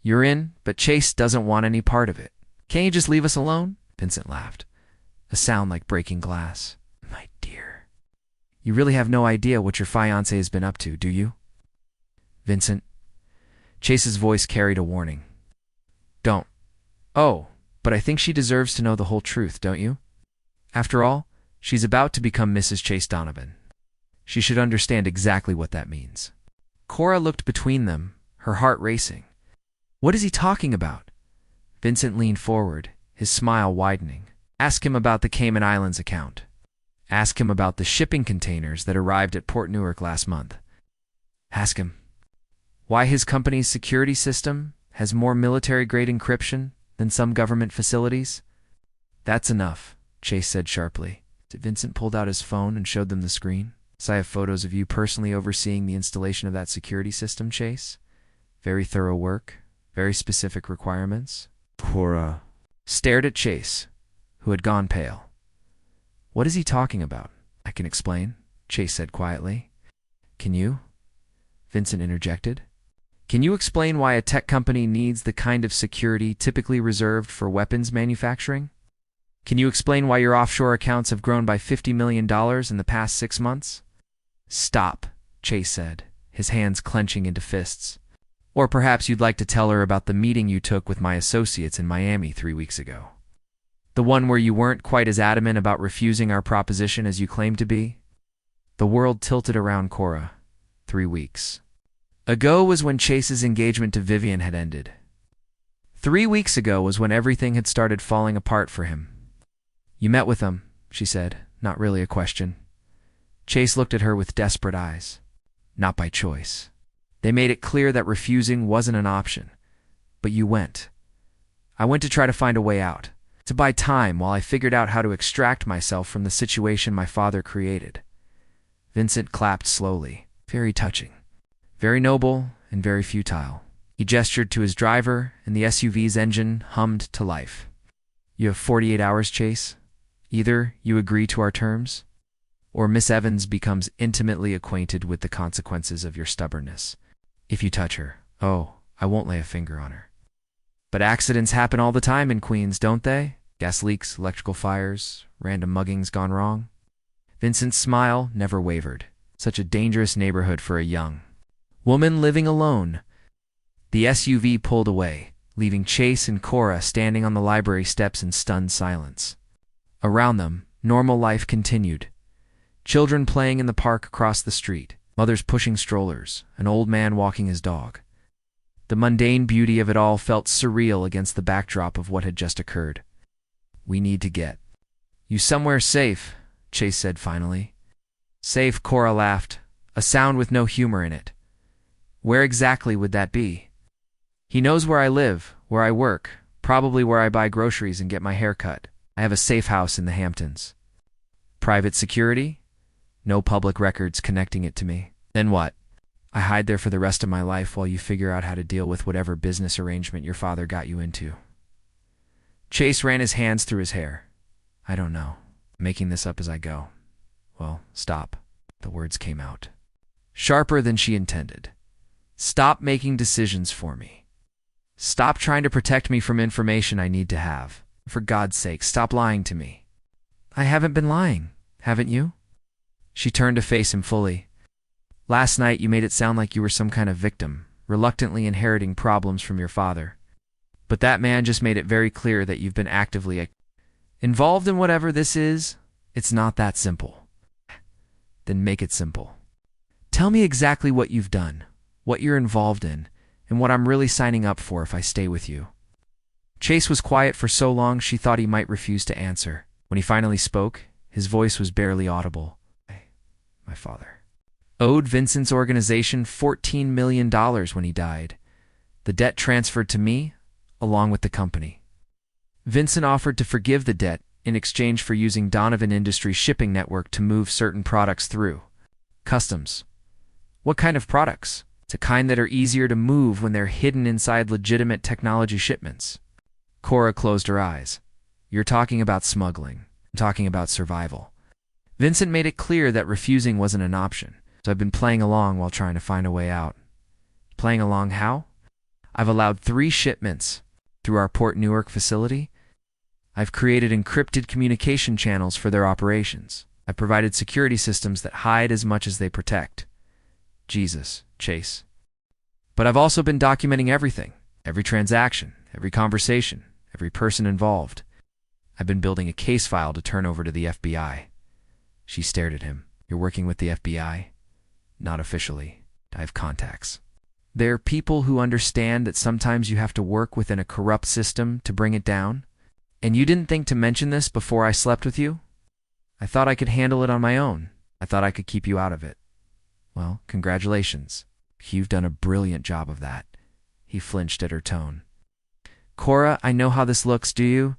you're in, but Chase doesn't want any part of it. Can't you just leave us alone? Vincent laughed, a sound like breaking glass. My dear, you really have no idea what your fiancé has been up to, do you? Vincent. Chase's voice carried a warning. Don't. Oh, but I think she deserves to know the whole truth, don't you? After all, she's about to become Mrs. Chase Donovan. She should understand exactly what that means. Kora looked between them, her heart racing. What is he talking about? Vincent leaned forward, his smile widening. Ask him about the Cayman Islands account. Ask him about the shipping containers that arrived at Port Newark last month. Ask him why his company's security system has more military-grade encryption than some government facilities. That's enough, Chase said sharply. Vincent pulled out his phone and showed them the screen. So I have photos of you personally overseeing the installation of that security system, Chase. Very thorough work. Very specific requirements? Kora stared at Chase, who had gone pale. What is he talking about? I can explain, Chase said quietly. Can you? Vincent interjected. Can you explain why a tech company needs the kind of security typically reserved for weapons manufacturing? Can you explain why your offshore accounts have grown by $50 million in the past 6 months? Stop, Chase said, his hands clenching into fists. Or perhaps you'd like to tell her about the meeting you took with my associates in Miami 3 weeks ago. The one where you weren't quite as adamant about refusing our proposition as you claimed to be? The world tilted around Kora. 3 weeks ago was when Chase's engagement to Vivian had ended. 3 weeks ago was when everything had started falling apart for him. You met with them, she said, not really a question. Chase looked at her with desperate eyes. Not by choice. They made it clear that refusing wasn't an option. But you went. I went to try to find a way out, to buy time while I figured out how to extract myself from the situation my father created. Vincent clapped slowly. Very touching. Very noble and very futile. He gestured to his driver, and the SUV's engine hummed to life. You have 48 hours, Chase. Either you agree to our terms, or Miss Evans becomes intimately acquainted with the consequences of your stubbornness. If you touch her, oh, I won't lay a finger on her. But accidents happen all the time in Queens, don't they? Gas leaks, electrical fires, random muggings gone wrong. Vincent's smile never wavered. Such a dangerous neighborhood for a young woman living alone. The SUV pulled away, leaving Chase and Kora standing on the library steps in stunned silence. Around them, normal life continued. Children playing in the park across the street, mothers pushing strollers, an old man walking his dog. The mundane beauty of it all felt surreal against the backdrop of what had just occurred. We need to get you somewhere safe, Chase said finally. Safe, Kora laughed, a sound with no humor in it. Where exactly would that be? He knows where I live, where I work, probably where I buy groceries and get my hair cut. I have a safe house in the Hamptons. Private security? No public records connecting it to me. Then what? I hide there for the rest of my life while you figure out how to deal with whatever business arrangement your father got you into. Chase ran his hands through his hair. I don't know. I'm making this up as I go. Well, stop. The words came out. Sharper than she intended. Stop making decisions for me. Stop trying to protect me from information I need to have. For God's sake, stop lying to me. I haven't been lying, haven't you? She turned to face him fully. Last night you made it sound like you were some kind of victim, reluctantly inheriting problems from your father. But that man just made it very clear that you've been actively involved in whatever this is. It's not that simple. Then make it simple. Tell me exactly what you've done, what you're involved in, and what I'm really signing up for if I stay with you. Chase was quiet for so long she thought he might refuse to answer. When he finally spoke, his voice was barely audible. My father owed Vincent's organization $14 million when he died. The debt transferred to me, along with the company. Vincent offered to forgive the debt in exchange for using Donovan Industries' shipping network to move certain products through customs. What kind of products? The kind that are easier to move when they're hidden inside legitimate technology shipments. Kora closed her eyes. You're talking about smuggling. I'm talking about survival. Vincent made it clear that refusing wasn't an option, so I've been playing along while trying to find a way out. Playing along how? I've allowed 3 shipments through our Port Newark facility. I've created encrypted communication channels for their operations. I've provided security systems that hide as much as they protect. Jesus, Chase. But I've also been documenting everything, every transaction, every conversation, every person involved. I've been building a case file to turn over to the FBI. She stared at him. You're working with the FBI? Not officially. I have contacts. They're people who understand that sometimes you have to work within a corrupt system to bring it down. And you didn't think to mention this before I slept with you? I thought I could handle it on my own. I thought I could keep you out of it. Well, congratulations. You've done a brilliant job of that. He flinched at her tone. Kora, I know how this looks, do you?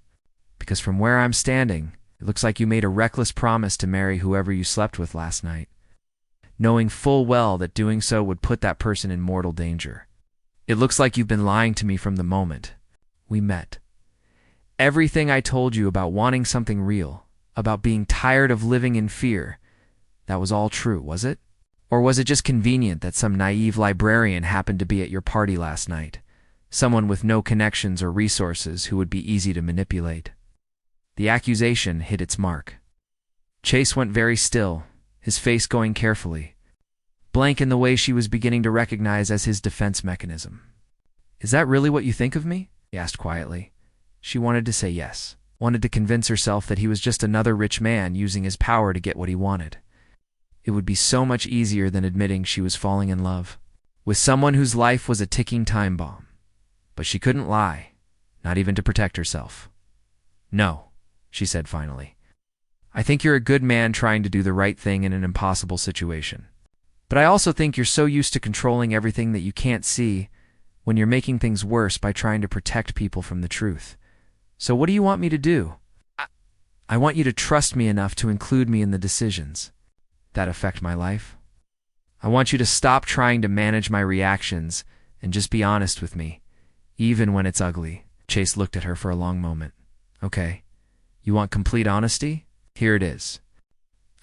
Because from where I'm standing, it looks like you made a reckless promise to marry whoever you slept with last night, knowing full well that doing so would put that person in mortal danger. It looks like you've been lying to me from the moment we met. Everything I told you about wanting something real, about being tired of living in fear, that was all true, was it? Or was it just convenient that some naive librarian happened to be at your party last night? Someone with no connections or resources who would be easy to manipulate. The accusation hit its mark. Chase went very still, his face going carefully, blank in the way she was beginning to recognize as his defense mechanism. Is that really what you think of me? He asked quietly. She wanted to say yes, wanted to convince herself that he was just another rich man using his power to get what he wanted. It would be so much easier than admitting she was falling in love with someone whose life was a ticking time bomb. But she couldn't lie, not even to protect herself. No, she said finally. I think you're a good man trying to do the right thing in an impossible situation. But I also think you're so used to controlling everything that you can't see when you're making things worse by trying to protect people from the truth. So what do you want me to do? I want you to trust me enough to include me in the decisions that affect my life. I want you to stop trying to manage my reactions and just be honest with me, even when it's ugly. Chase looked at her for a long moment. Okay, you want complete honesty? Here it is.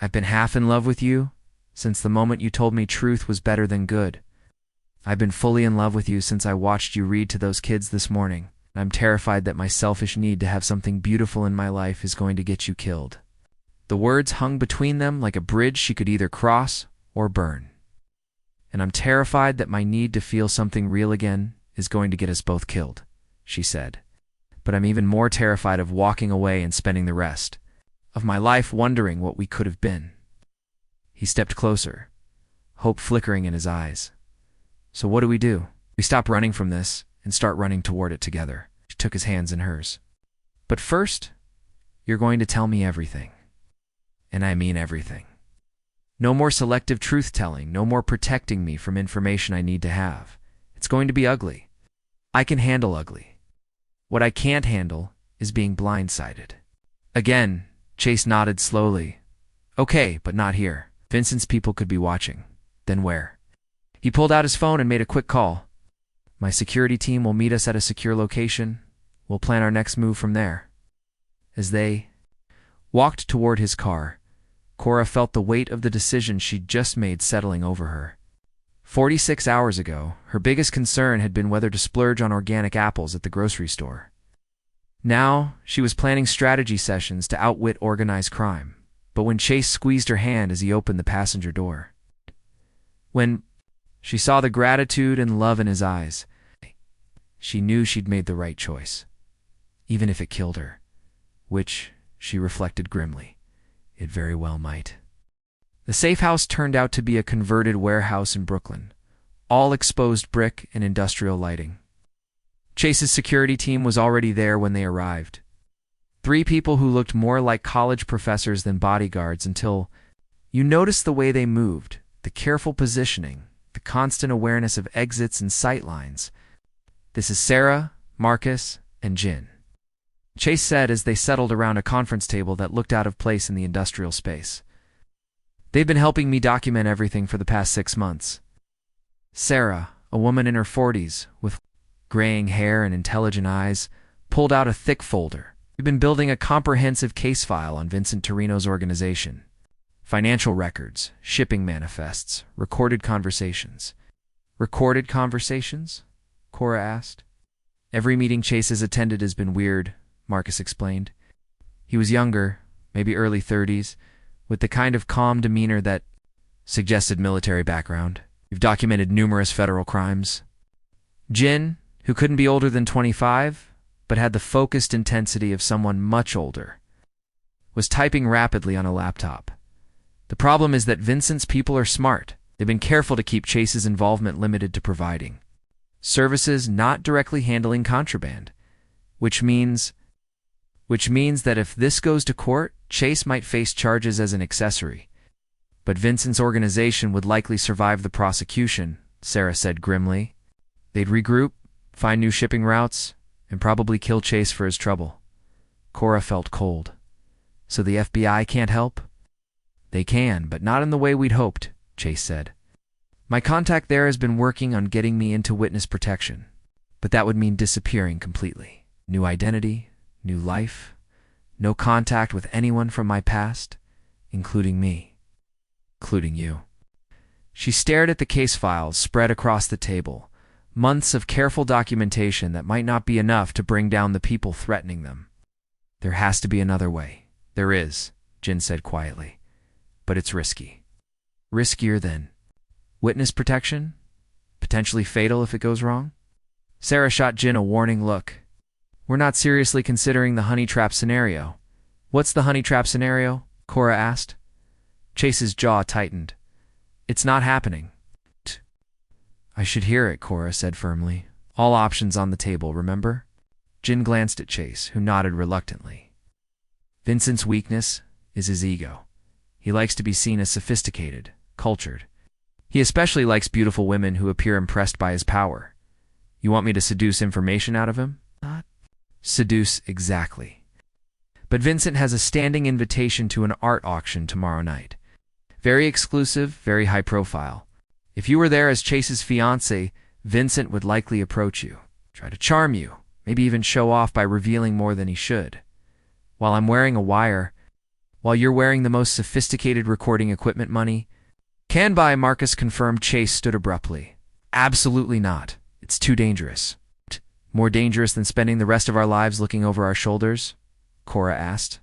I've been half in love with you since the moment you told me truth was better than good. I've been fully in love with you since I watched you read to those kids this morning. I'm terrified that my selfish need to have something beautiful in my life is going to get you killed. The words hung between them like a bridge she could either cross or burn. And I'm terrified that my need to feel something real again is going to get us both killed, she said. But I'm even more terrified of walking away and spending the rest of my life wondering what we could have been. He stepped closer, hope flickering in his eyes. So what do? We stop running from this and start running toward it together. She took his hands in hers. But first, you're going to tell me everything. And I mean everything. No more selective truth-telling, no more protecting me from information I need to have. It's going to be ugly. I can handle ugly. What I can't handle is being blindsided. Again, Chase nodded slowly. Okay, but not here. Vincent's people could be watching. Then where? He pulled out his phone and made a quick call. My security team will meet us at a secure location. We'll plan our next move from there. As they walked toward his car, Kora felt the weight of the decision she'd just made settling over her. 46 hours ago, her biggest concern had been whether to splurge on organic apples at the grocery store. Now, she was planning strategy sessions to outwit organized crime. But when Chase squeezed her hand as he opened the passenger door, when she saw the gratitude and love in his eyes, she knew she'd made the right choice, even if it killed her, which, she reflected grimly, it very well might. The safe house turned out to be a converted warehouse in Brooklyn, all exposed brick and industrial lighting. Chase's security team was already there when they arrived. 3 people who looked more like college professors than bodyguards until you noticed the way they moved, the careful positioning, the constant awareness of exits and sight lines. This is Sarah, Marcus, and Jin, Chase said as they settled around a conference table that looked out of place in the industrial space. They've been helping me document everything for the past 6 months. Sarah, a woman in her 40s, with graying hair and intelligent eyes, pulled out a thick folder. We've been building a comprehensive case file on Vincent Torino's organization. Financial records, shipping manifests, recorded conversations. Recorded conversations? Kora asked. Every meeting Chase has attended has been weird, Marcus explained. He was younger, maybe early 30s, with the kind of calm demeanor that suggested military background. We've documented numerous federal crimes. Jin, who couldn't be older than 25, but had the focused intensity of someone much older, was typing rapidly on a laptop. The problem is that Vincent's people are smart. They've been careful to keep Chase's involvement limited to providing services not directly handling contraband, which means that if this goes to court, Chase might face charges as an accessory. But Vincent's organization would likely survive the prosecution, Sarah said grimly. They'd regroup, find new shipping routes, and probably kill Chase for his trouble. Kora felt cold. So the FBI can't help? They can, but not in the way we'd hoped, Chase said. My contact there has been working on getting me into witness protection, but that would mean disappearing completely. New identity, new life, no contact with anyone from my past, including me, including you. She stared at the case files spread across the table, months of careful documentation that might not be enough to bring down the people threatening them. There has to be another way. There is, Jin said quietly, but it's risky. Riskier than witness protection? Potentially fatal if it goes wrong? Sarah shot Jin a warning look. We're not seriously considering the honey trap scenario. What's the honey trap scenario? Kora asked. Chase's jaw tightened. It's not happening. I should hear it, Kora said firmly. All options on the table, remember? Jin glanced at Chase, who nodded reluctantly. Vincent's weakness is his ego. He likes to be seen as sophisticated, cultured. He especially likes beautiful women who appear impressed by his power. You want me to seduce information out of him? Not seduce exactly. But Vincent has a standing invitation to an art auction tomorrow night. Very exclusive, very high profile. If you were there as Chase's fiancé, Vincent would likely approach you, try to charm you, maybe even show off by revealing more than he should. While I'm wearing a wire, while you're wearing the most sophisticated recording equipment money, can buy, Marcus confirmed. Chase stood abruptly. Absolutely not. It's too dangerous. More dangerous than spending the rest of our lives looking over our shoulders? Kora asked.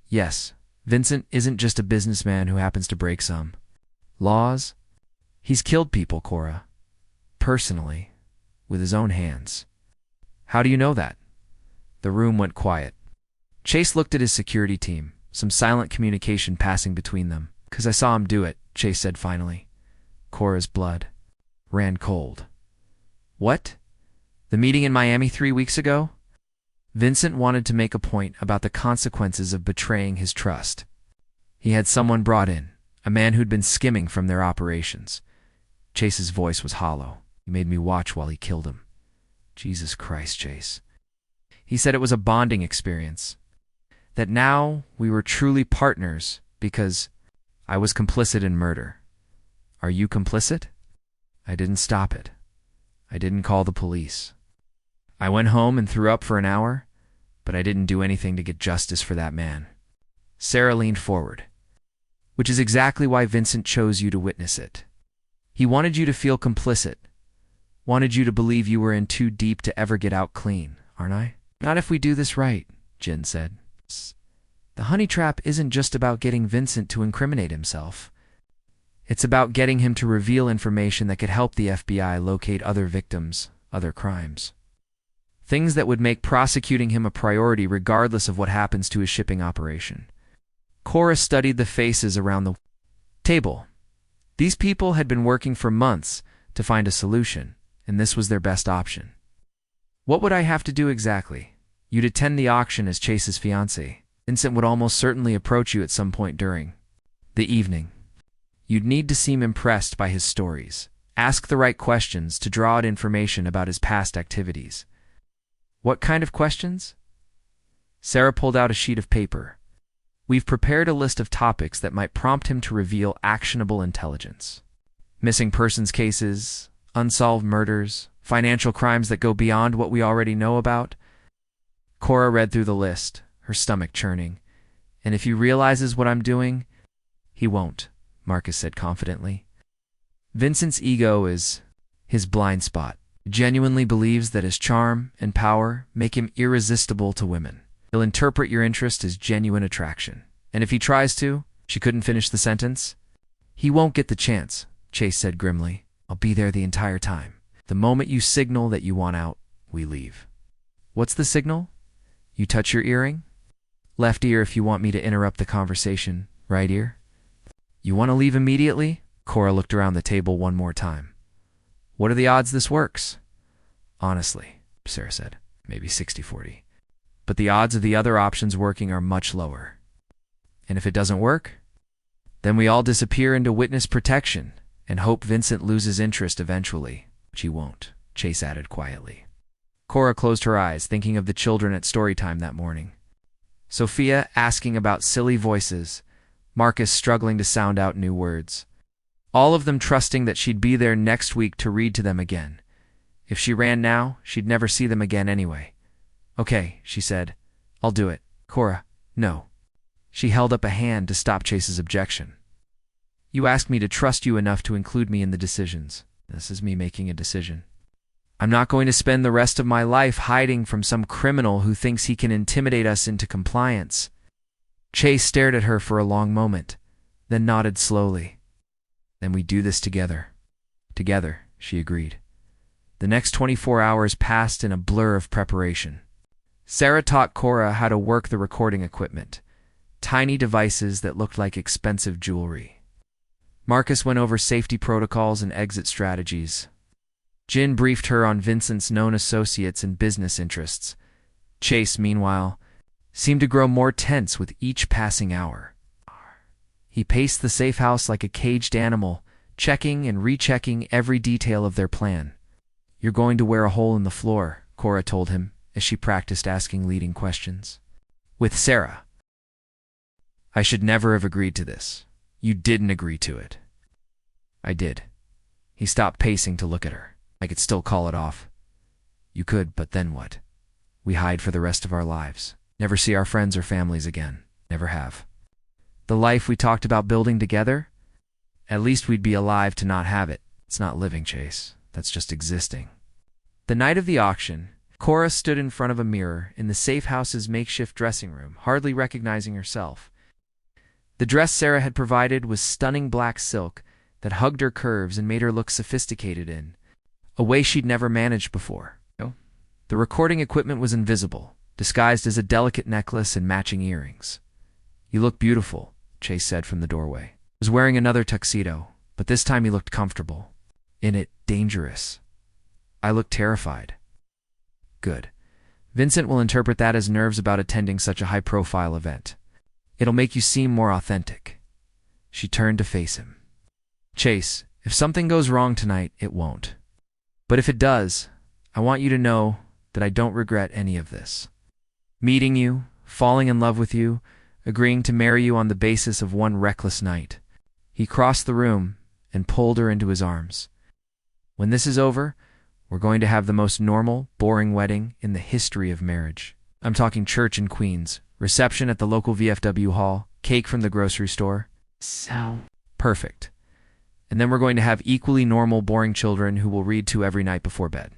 Yes, Vincent isn't just a businessman who happens to break some laws. He's killed people, Kora. Personally, with his own hands. How do you know that? The room went quiet. Chase looked at his security team, some silent communication passing between them. "'Cause I saw him do it," Chase said finally. Kora's blood ran cold. What? The meeting in Miami 3 weeks ago? Vincent wanted to make a point about the consequences of betraying his trust. He had someone brought in, a man who'd been skimming from their operations. Chase's voice was hollow. He made me watch while he killed him. Jesus Christ, Chase. He said it was a bonding experience. That now we were truly partners because I was complicit in murder. Are you complicit? I didn't stop it. I didn't call the police. I went home and threw up for an hour, but I didn't do anything to get justice for that man. Sarah leaned forward. Which is exactly why Vincent chose you to witness it. He wanted you to feel complicit. Wanted you to believe you were in too deep to ever get out clean, aren't I? Not if we do this right, Jin said. The honey trap isn't just about getting Vincent to incriminate himself. It's about getting him to reveal information that could help the FBI locate other victims, other crimes. Things that would make prosecuting him a priority regardless of what happens to his shipping operation. Kora studied the faces around the table. These people had been working for months to find a solution, and this was their best option. What would I have to do exactly? You'd attend the auction as Chase's fiancé. Vincent would almost certainly approach you at some point during the evening. You'd need to seem impressed by his stories. Ask the right questions to draw out information about his past activities. What kind of questions? Sarah pulled out a sheet of paper. We've prepared a list of topics that might prompt him to reveal actionable intelligence. Missing persons cases, unsolved murders, financial crimes that go beyond what we already know about. Kora read through the list, her stomach churning. And if he realizes what I'm doing, he won't, Marcus said confidently. Vincent's ego is his blind spot. He genuinely believes that his charm and power make him irresistible to women. He'll interpret your interest as genuine attraction. And if he tries to, she couldn't finish the sentence. He won't get the chance, Chase said grimly. I'll be there the entire time. The moment you signal that you want out, we leave. What's the signal? You touch your earring? Left ear if you want me to interrupt the conversation. Right ear? You want to leave immediately? Kora looked around the table one more time. What are the odds this works? Honestly, Sarah said, maybe 60-40. But the odds of the other options working are much lower. And if it doesn't work, then we all disappear into witness protection and hope Vincent loses interest eventually, which he won't, Chase added quietly. Kora closed her eyes, thinking of the children at story time that morning. Sophia asking about silly voices, Marcus struggling to sound out new words. all of them trusting that she'd be there next week to read to them again. If she ran now, she'd never see them again anyway. Okay, she said. I'll do it. Kora, no. She held up a hand to stop Chase's objection. You asked me to trust you enough to include me in the decisions. This is me making a decision. I'm not going to spend the rest of my life hiding from some criminal who thinks he can intimidate us into compliance. Chase stared at her for a long moment, then nodded slowly. Then we do this together. Together, she agreed. The next 24 hours passed in a blur of preparation. Sarah taught Kora how to work the recording equipment, tiny devices that looked like expensive jewelry. Marcus went over safety protocols and exit strategies. Jin briefed her on Vincent's known associates and business interests. Chase, meanwhile, seemed to grow more tense with each passing hour. He paced the safe house like a caged animal, checking and rechecking every detail of their plan. You're going to wear a hole in the floor, Kora told him as she practiced asking leading questions. With Sarah. I should never have agreed to this. You didn't agree to it. I did. He stopped pacing to look at her. I could still call it off. You could, but then what? We hide for the rest of our lives. Never see our friends or families again. Never have. The life we talked about building together? At least we'd be alive to not have it. It's not living, Chase. That's just existing. The night of the auction, Kora stood in front of a mirror in the safe house's makeshift dressing room, hardly recognizing herself. The dress Sarah had provided was stunning black silk that hugged her curves and made her look sophisticated in a way she'd never managed before. The recording equipment was invisible, disguised as a delicate necklace and matching earrings. You look beautiful, Chase said from the doorway. He was wearing another tuxedo, but this time he looked comfortable. In it, dangerous. I looked terrified. Good. Vincent will interpret that as nerves about attending such a high-profile event. It'll make you seem more authentic. She turned to face him. Chase, if something goes wrong tonight, it won't. But if it does, I want you to know that I don't regret any of this. Meeting you, falling in love with you, agreeing to marry you on the basis of one reckless night. He crossed the room and pulled her into his arms. When this is over, we're going to have the most normal, boring wedding in the history of marriage. I'm talking church in Queens, reception at the local VFW hall, cake from the grocery store. So perfect. And then we're going to have equally normal, boring children who will read to every night before bed.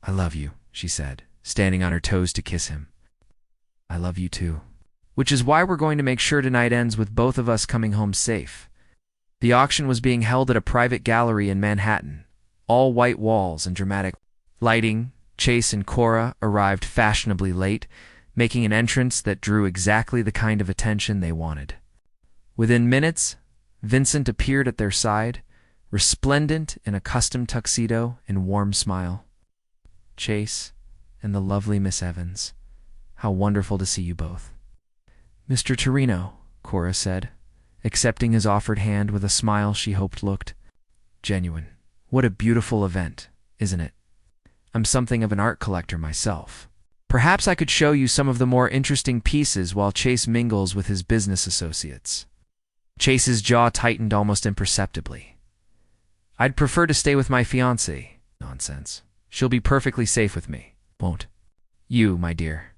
I love you, she said, standing on her toes to kiss him. I love you too. Which is why we're going to make sure tonight ends with both of us coming home safe. The auction was being held at a private gallery in Manhattan. All white walls and dramatic lighting. Chase and Kora arrived fashionably late, making an entrance that drew exactly the kind of attention they wanted. Within minutes, Vincent appeared at their side, resplendent in a custom tuxedo and warm smile. Chase and the lovely Miss Evans, how wonderful to see you both. Mr. Torino, Kora said, accepting his offered hand with a smile she hoped looked genuine. What a beautiful event, isn't it? I'm something of an art collector myself. Perhaps I could show you some of the more interesting pieces while Chase mingles with his business associates. Chase's jaw tightened almost imperceptibly. I'd prefer to stay with my fiancée. Nonsense. She'll be perfectly safe with me, won't you, my dear?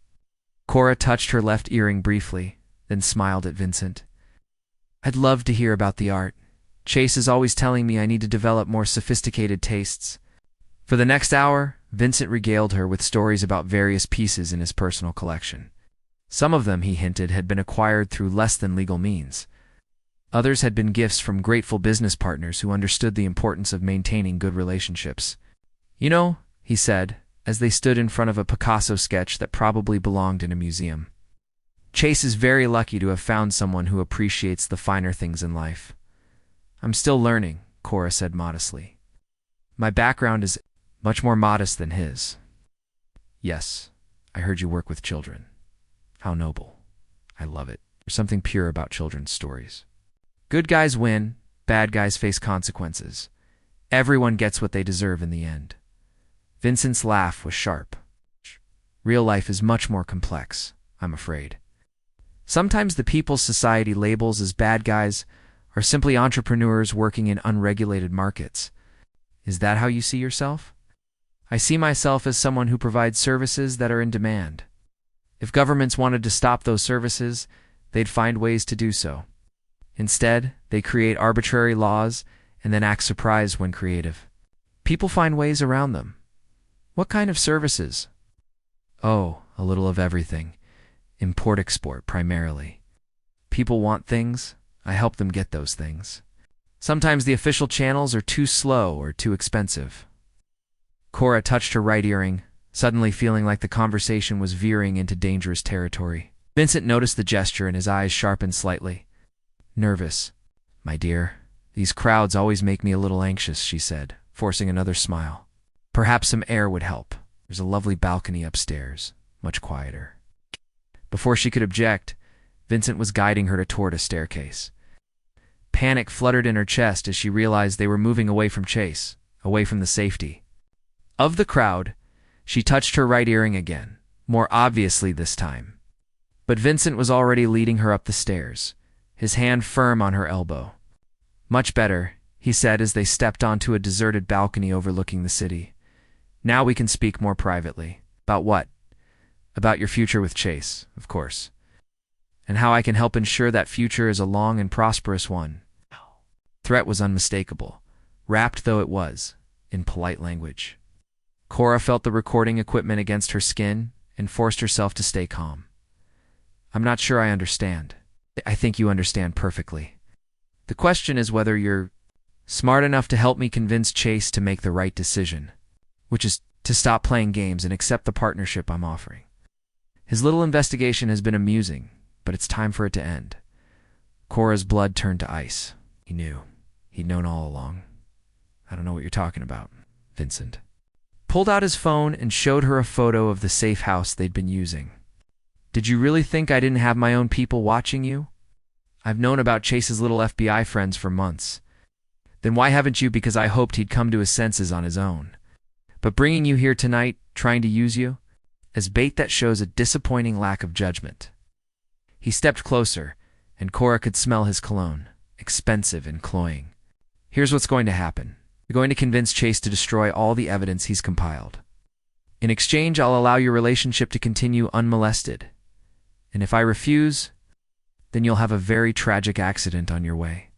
Kora touched her left earring briefly, then smiled at Vincent. I'd love to hear about the art. Chase is always telling me I need to develop more sophisticated tastes. For the next hour, Vincent regaled her with stories about various pieces in his personal collection. Some of them, he hinted, had been acquired through less than legal means. Others had been gifts from grateful business partners who understood the importance of maintaining good relationships. You know, he said, as they stood in front of a Picasso sketch that probably belonged in a museum. Chase is very lucky to have found someone who appreciates the finer things in life. I'm still learning, Kora said modestly. My background is much more modest than his. Yes, I heard you work with children. How noble. I love it. There's something pure about children's stories. Good guys win, bad guys face consequences. Everyone gets what they deserve in the end. Vincent's laugh was sharp. Real life is much more complex, I'm afraid. Sometimes the people society labels as bad guys or simply entrepreneurs working in unregulated markets. Is that how you see yourself? I see myself as someone who provides services that are in demand. If governments wanted to stop those services, they'd find ways to do so. Instead, they create arbitrary laws and then act surprised when creative. People find ways around them. What kind of services? Oh, a little of everything. Import-export, primarily. People want things, I help them get those things. Sometimes the official channels are too slow or too expensive. Kora touched her right earring, suddenly feeling like the conversation was veering into dangerous territory. Vincent noticed the gesture and his eyes sharpened slightly. Nervous. My dear, these crowds always make me a little anxious, she said, forcing another smile. Perhaps some air would help. There's a lovely balcony upstairs, much quieter. Before she could object, Vincent was guiding her toward a staircase. Panic fluttered in her chest as she realized they were moving away from Chase, away from the safety of the crowd. She touched her right earring again, more obviously this time. But Vincent was already leading her up the stairs, his hand firm on her elbow. Much better, he said as they stepped onto a deserted balcony overlooking the city. Now we can speak more privately. About what? About your future with Chase, of course. And how I can help ensure that future is a long and prosperous one. Threat was unmistakable, wrapped though it was, in polite language. Kora felt the recording equipment against her skin and forced herself to stay calm. I'm not sure I understand. I think you understand perfectly. The question is whether you're smart enough to help me convince Chase to make the right decision, which is to stop playing games and accept the partnership I'm offering. His little investigation has been amusing, but it's time for it to end. Kora's blood turned to ice. He knew. He'd known all along. I don't know what you're talking about, Vincent pulled out his phone and showed her a photo of the safe house they'd been using. Did you really think I didn't have my own people watching you? I've known about Chase's little FBI friends for months. Then why haven't you? Because I hoped he'd come to his senses on his own. But bringing you here tonight, trying to use you, as bait, that shows a disappointing lack of judgment. He stepped closer, and Kora could smell his cologne, expensive and cloying. Here's what's going to happen. You're going to convince Chase to destroy all the evidence he's compiled. In exchange, I'll allow your relationship to continue unmolested. And if I refuse, then you'll have a very tragic accident on your way.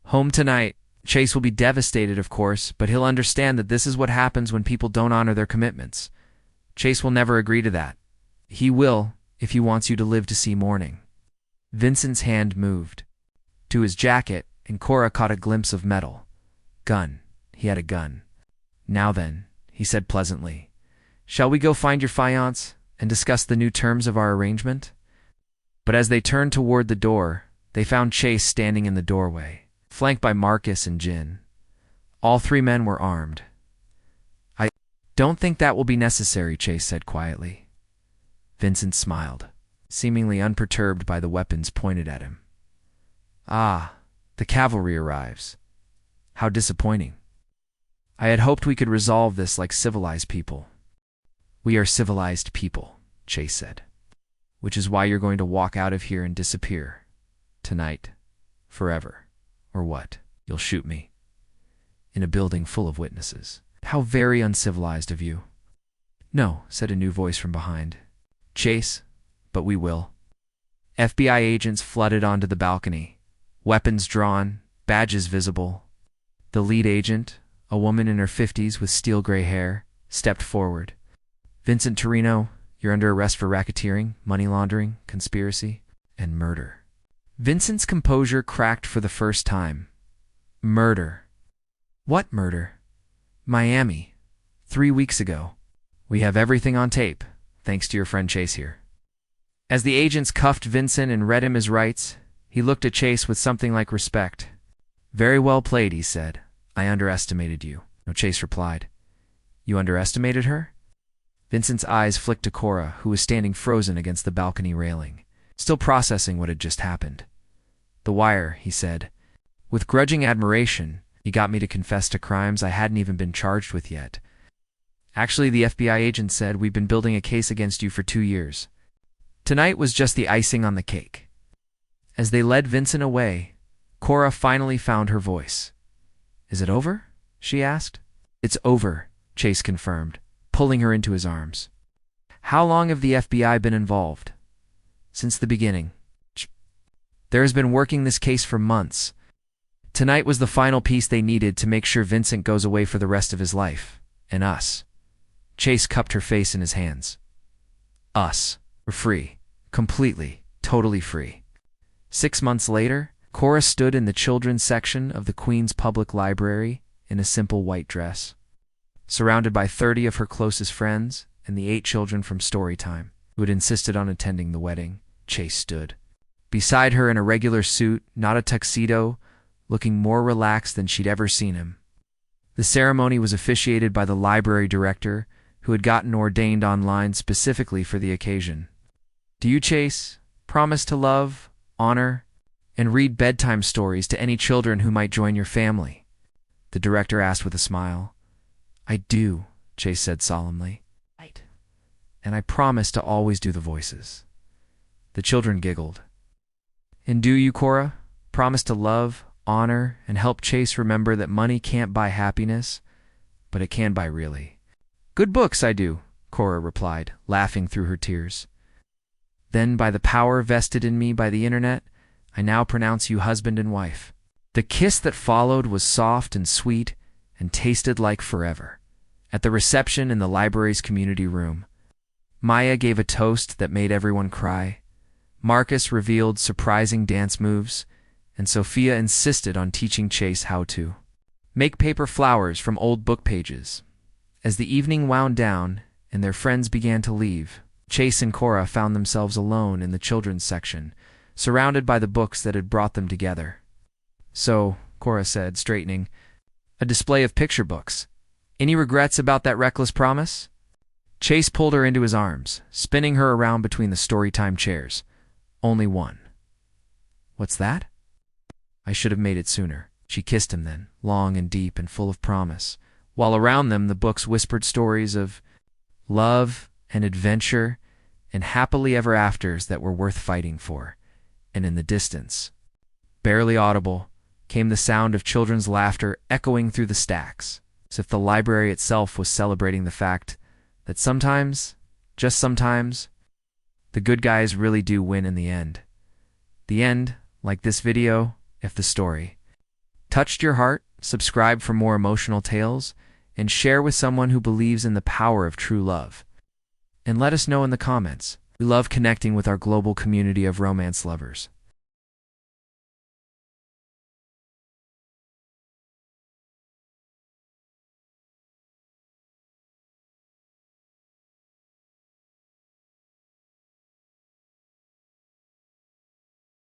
Home tonight. Chase will be devastated, of course, but he'll understand that this is what happens when people don't honor their commitments. Chase will never agree to that. He will, if he wants you to live to see morning. Vincent's hand moved to his jacket, and Kora caught a glimpse of metal. Gun. He had a gun. Now then, he said pleasantly, shall we go find your fiancé and discuss the new terms of our arrangement? But as they turned toward the door, they found Chase standing in the doorway, flanked by Marcus and Jin. All three men were armed. I don't think that will be necessary, Chase said quietly. Vincent smiled, seemingly unperturbed by the weapons pointed at him. Ah, the cavalry arrives. How disappointing. I had hoped we could resolve this like civilized people. We are civilized people, Chase said. Which is why you're going to walk out of here and disappear. Tonight. Forever. Or what? You'll shoot me. In a building full of witnesses. How very uncivilized of you. No, said a new voice from behind. Chase, but we will. FBI agents flooded onto the balcony. Weapons drawn, badges visible. The lead agent, a woman in her 50s with steel gray hair, stepped forward. Vincent Torino, you're under arrest for racketeering, money laundering, conspiracy, and murder. Vincent's composure cracked for the first time. Murder. What murder? Miami. 3 weeks ago. We have everything on tape, thanks to your friend Chase here. As the agents cuffed Vincent and read him his rights, he looked at Chase with something like respect. Very well played, he said. I underestimated you. No, Chase replied. You underestimated her? Vincent's eyes flicked to Kora, who was standing frozen against the balcony railing, still processing what had just happened. The wire, he said. With grudging admiration, he got me to confess to crimes I hadn't even been charged with yet. Actually, the FBI agent said we've been building a case against you for 2 years. Tonight was just the icing on the cake. As they led Vincent away, Kora finally found her voice. "Is it over?" she asked. "It's over," Chase confirmed, pulling her into his arms. "How long have the FBI been involved?" "Since the beginning. There has been working this case for months. Tonight was the final piece they needed to make sure Vincent goes away for the rest of his life. And us." Chase cupped her face in his hands. "Us. We're free. Completely, totally free." 6 months later, Kora stood in the children's section of the Queen's Public Library in a simple white dress. Surrounded by 30 of her closest friends and the 8 children from Storytime, who had insisted on attending the wedding, Chase stood. Beside her in a regular suit, not a tuxedo, looking more relaxed than she'd ever seen him. The ceremony was officiated by the library director, who had gotten ordained online specifically for the occasion. "Do you, Chase, promise to love, honor, and read bedtime stories to any children who might join your family?" the director asked with a smile. "I do," Chase said solemnly. "Right. And I promise to always do the voices." The children giggled. "And do you, Kora, promise to love, honor, and help Chase remember that money can't buy happiness, but it can buy really?" "Good books, I do," Kora replied, laughing through her tears. "Then, by the power vested in me by the internet, I now pronounce you husband and wife." The kiss that followed was soft and sweet and tasted like forever. At the reception in the library's community room, Maya gave a toast that made everyone cry. Marcus revealed surprising dance moves, and Sophia insisted on teaching Chase how to make paper flowers from old book pages. As the evening wound down and their friends began to leave, Chase and Kora found themselves alone in the children's section, surrounded by the books that had brought them together. "So," Kora said, straightening, "a display of picture books. Any regrets about that reckless promise?" Chase pulled her into his arms, spinning her around between the Storytime chairs. "Only one." "What's that?" "I should have made it sooner." She kissed him then, long and deep and full of promise, while around them the books whispered stories of love and adventure and happily ever afters that were worth fighting for. And in the distance, barely audible, came the sound of children's laughter echoing through the stacks, as if the library itself was celebrating the fact that sometimes, just sometimes, the good guys really do win in the end. The end, like this video, if the story touched your heart, subscribe for more emotional tales, and share with someone who believes in the power of true love. And let us know in the comments. We love connecting with our global community of romance lovers.